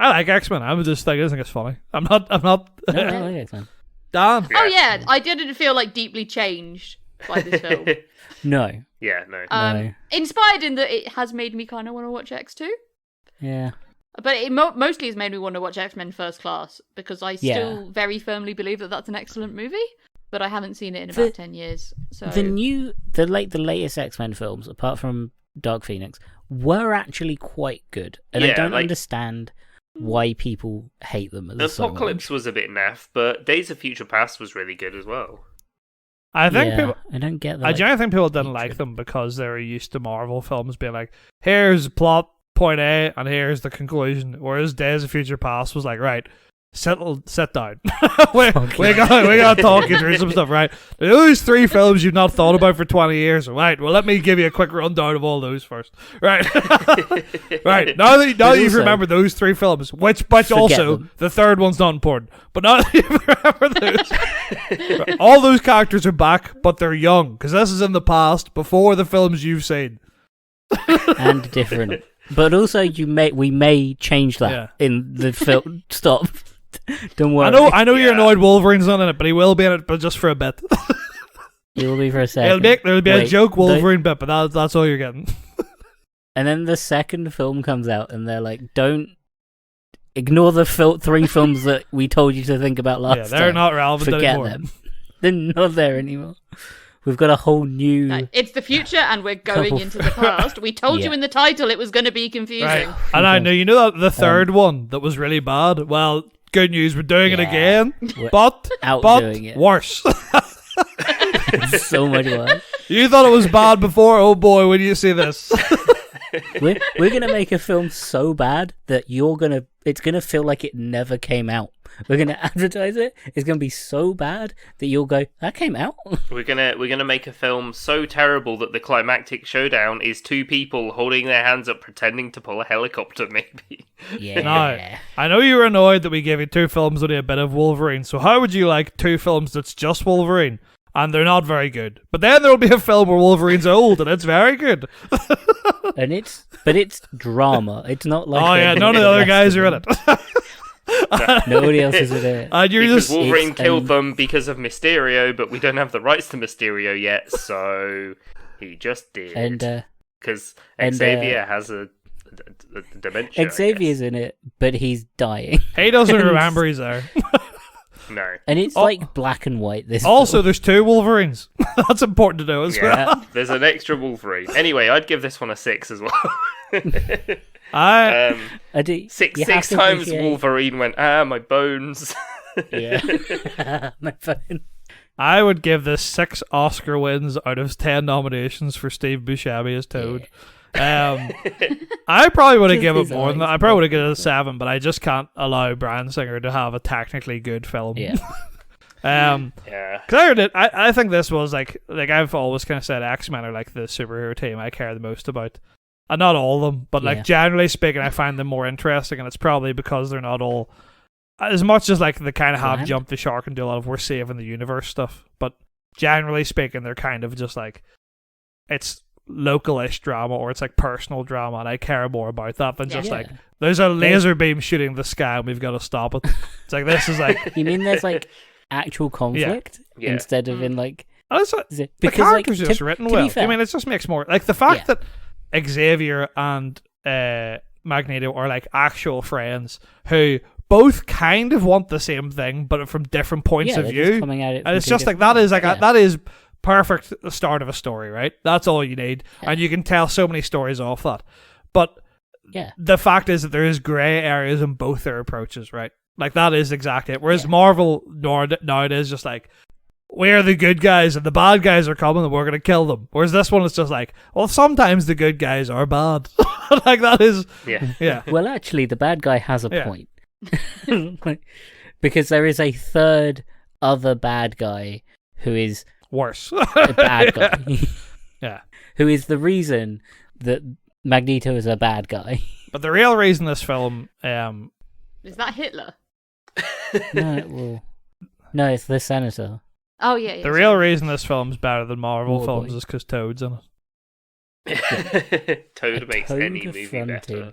I like X-Men. I just think it's funny. I'm not. No, I like X-Men. Dan. Oh yeah, I didn't feel like deeply changed by this film. No. Yeah, no. No. Inspired in that it has made me kind of want to watch X2. Yeah. But it mostly has made me want to watch X-Men First Class because I still very firmly believe that that's an excellent movie, but I haven't seen it in about 10 years. So The latest X-Men films, apart from Dark Phoenix, were actually quite good, and I don't understand why people hate them. Apocalypse was a bit naff, but Days of Future Past was really good as well. I think people. I don't get that. I generally think people didn't like them because they were used to Marvel films being like, here's plot point A and here's the conclusion. Whereas Days of Future Past was like, right, sit down. we gotta talk you through some stuff, right? Those 3 films you've not thought about for 20 years. Right, well, let me give you a quick rundown of all those first. Right. Right. Now that you've remembered those 3 films, which also them. The third one's not important. But now that you've remembered those, right, all those characters are back, but they're young, because this is in the past, before the films you've seen. And different. But also we may change that in the film. Stop. Don't worry. I know you're annoyed Wolverine's not in it, but he will be in it, but just for a bit. He will be for a second. There'll be a joke Wolverine bit, but that's all you're getting. And then the second film comes out, and they're like, don't ignore the 3 films that we told you to think about last time. Yeah, they're not relevant anymore. Forget them. They're not there anymore. We've got a whole new... No, it's the future and we're going into the past. We told you in the title it was going to be confusing. Right. And I know, you know that the third one that was really bad? Well, good news, we're doing it again. But it. Worse. So much worse. You thought it was bad before? Oh boy, when you see this. We're going to make a film so bad that it's going to feel like it never came out. We're going to advertise it. It's going to be so bad that you'll go, that came out. We're gonna make a film so terrible that the climactic showdown is 2 people holding their hands up pretending to pull a helicopter, maybe. Yeah. Now, I know you were annoyed that we gave you 2 films with a bit of Wolverine, so how would you like 2 films that's just Wolverine? And they're not very good. But then there'll be a film where Wolverine's old and it's very good. But it's drama. It's not like... Oh yeah, none of the other guys are in it. Nobody else is in it. Because Wolverine killed them because of Mysterio, but we don't have the rights to Mysterio yet, so he just did. And because Xavier has a dementia. Xavier's in it, but he's dying. He doesn't remember he's there. No. And it's like black and white. This also, film. There's 2 Wolverines. That's important to know as well. There's an extra Wolverine. Anyway, I'd give this one a 6 as well. I do. Six times Wolverine went, my bones. Yeah. My phone. I would give this 6 Oscar wins out of 10 nominations for Steve Buscemi as Toad. I probably would have given it more than that. I probably would have given it a 7, but I just can't allow Bryan Singer to have a technically good film. Yeah. Because I think this was like I've always kind of said X-Men are like the superhero team I care the most about. And not all of them, but like generally speaking, I find them more interesting, and it's probably because they're not all as much as like they kind of have jumped the shark and do a lot of we're saving the universe stuff. But generally speaking, they're kind of just like it's local-ish drama or it's like personal drama, and I care more about that than just like there's a laser beam shooting the sky and we've got to stop it. It's like this is like you mean there's like actual conflict instead of in like because the characters like, just written well. I mean, it just makes more like the fact that Xavier and Magneto are like actual friends who both kind of want the same thing but from different points of view. Coming at it and it's just like that is like that is perfect start of a story, right? That's all you need, and you can tell so many stories off that. But the fact is that there is grey areas in both their approaches, right? Like that is exactly it. Whereas Marvel nowadays just like we're the good guys and the bad guys are coming and we're gonna kill them. Whereas this one is just like, well, sometimes the good guys are bad. Like that is Well, actually, the bad guy has a point because there is a third other bad guy who is worse. A bad guy. Who is the reason that Magneto is a bad guy. But the real reason this film is that Hitler? No, it's the senator. Oh yeah. The real reason this film's better than Marvel films is because Toad's in it. Toad makes any movie better.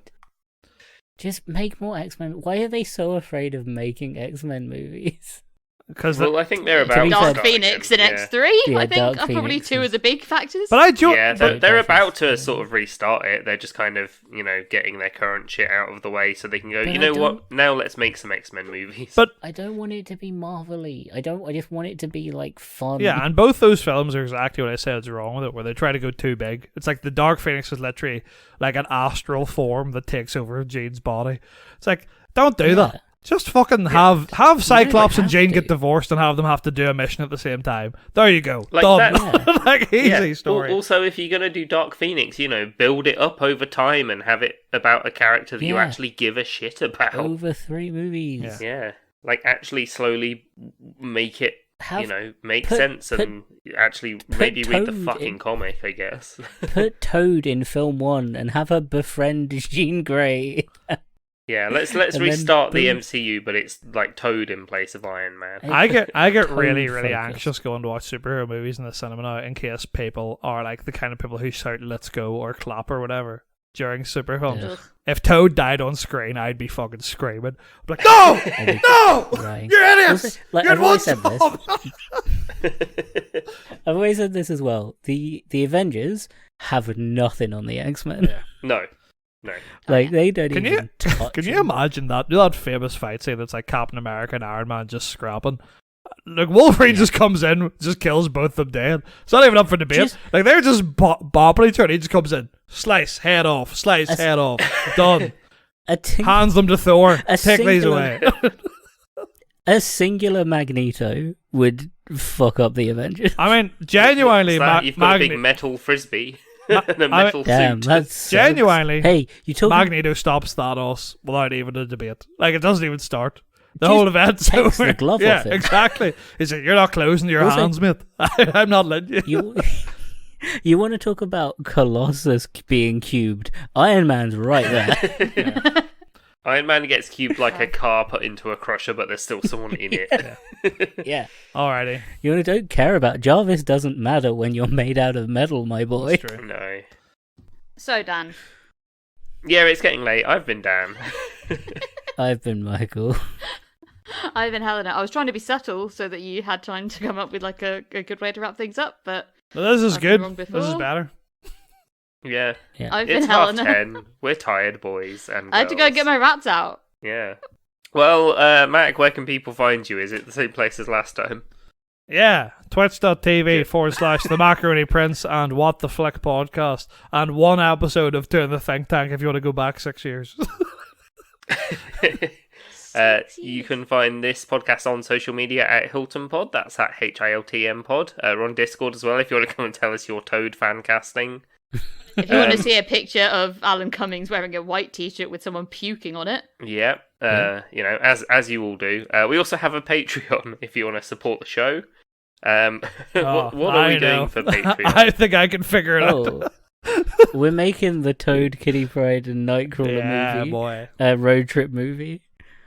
Just make more X-Men. Why are they so afraid of making X-Men movies? Because Well, I think they're about to Dark start Phoenix again. and X3, Yeah, I think, Dark are probably Phoenix two is- of the big factors. but I do. Yeah, but they're Dark about Phoenix, to sort of restart it. They're just kind of, getting their current shit out of the way so they can go, But you I know what, don't- now let's make some X-Men movies. But- I don't want it to be Marvel-y. I just want it to be like fun. Yeah, and both those films are exactly what I said is wrong with it, where they try to go too big. It's like the Dark Phoenix is literally like an astral form that takes over Jane's body. It's like, don't do that. Just fucking have Cyclops and have Jane to. get divorced and have them have to do a mission at the same time. There you go. Like Done. that- Like, easy Yeah. story. Also, if you're going to do Dark Phoenix, build it up over time and have it about a character that you Yeah. actually give a shit about. Over 3 movies. Yeah. Yeah. Like, actually slowly make it, Have make put- sense and actually maybe read the Toad fucking in- comic, I guess. put Toad in film 1 and have her befriend Jean Grey. Yeah, let's And then restart the boom. MCU, but it's like Toad in place of Iron Man. I get Toad really focus. anxious going to watch superhero movies in the cinema now in case people are like the kind of people who shout "Let's go" or clap or whatever during super films. Yeah. Ugh. If Toad died on screen, I'd be fucking screaming. I'm like, no, no, Right. you're idiots. Also, like, You're I've always one said this. stop. I've always said this as well. The Avengers have nothing on the X-Men. No. Like, they don't Can even touch Can you them. imagine that? You know that famous fight scene that's like Captain America and Iron Man just scrapping? Like Wolverine just comes in, just kills both of them dead. It's not even up for debate. Just- Like they're just bopping each other. He just comes in, slice head off, slice As- head off, done. A Hands them to Thor. A Take these singular- away. A singular Magneto would fuck up the Avengers. I mean, genuinely, It's that you've got a big Magneto. metal frisbee and a I- metal Damn, suit. that's so- Genuinely, Hey, you talking? Magneto stops Thanos without even a debate. Like it doesn't even start. The Just whole event's takes over. the glove yeah, off him. exactly. He's like, you're not closing your Also- hands, mate. I'm not letting you. You, you want to talk about Colossus being cubed? Iron Man's right there. Iron Man gets cubed like a car put into a crusher, but there's still someone in it. Yeah. Alrighty. You don't care about Jarvis. Doesn't matter when you're made out of metal, my boy. That's true. No. So, Dan, Yeah, it's getting late. I've been Dan. I've been Michael. I've been Helena. I was trying to be subtle so that you had time to come up with like a good way to wrap things up, but Well, this is I've been good. wrong This is before. better. Yeah. Yeah. I've It's been half Helena. 10. We're tired, boys and I had to go girls. get my rats out. Yeah. Well, Mac, where can people find you? Is it the same place as last time? Yeah, twitch.tv/ the Macaroni Prince and What the Flick podcast, and one episode of Doing the Think Tank if you want to go back 6 years. You can find this podcast on social media at Hilton Pod. That's at HILTM Pod. We're on Discord as well if you want to come and tell us your Toad fan casting. If you want to Um, see a picture of Alan Cummings wearing a white t-shirt with someone puking on it, Yeah, as you all do. We also have a Patreon if you want to support the show. What are I we know. doing for Patreon? I think I can figure it out. Oh, we're making the Toad, Kitty Pryde, and Nightcrawler Yeah, movie, boy. road trip movie,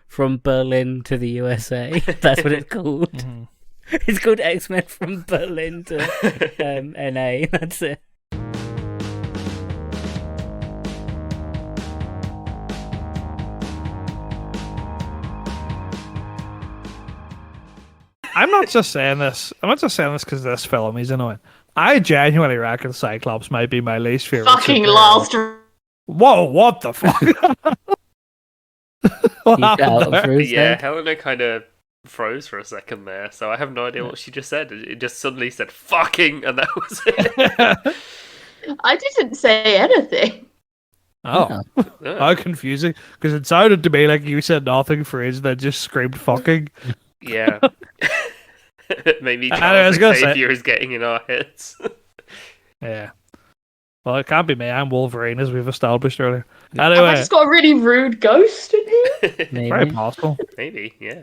from Berlin to the USA. That's what it's called. Mhm. It's called X-Men from Berlin to NA. That's it. I'm not just saying this. I'm not just saying this because this film is annoying. I genuinely reckon Cyclops might be my least favorite. fucking superhero. last. Whoa! What the fuck? What You happened shout there? for a Yeah, sec. Helena kind of froze for a second there, so I have no idea what she just said. It just suddenly said "fucking," and that was it. I didn't say anything. Oh, Yeah. how confusing! Because it sounded to me like you said nothing for ages, then just screamed "fucking." Yeah. Maybe I was Charles gonna say- Xavier is getting in our heads. Yeah. Well, it can't be me. I'm Wolverine, as we've established earlier. Have I Anyway, just got a really rude ghost in here? very Maybe. possible. Maybe, yeah.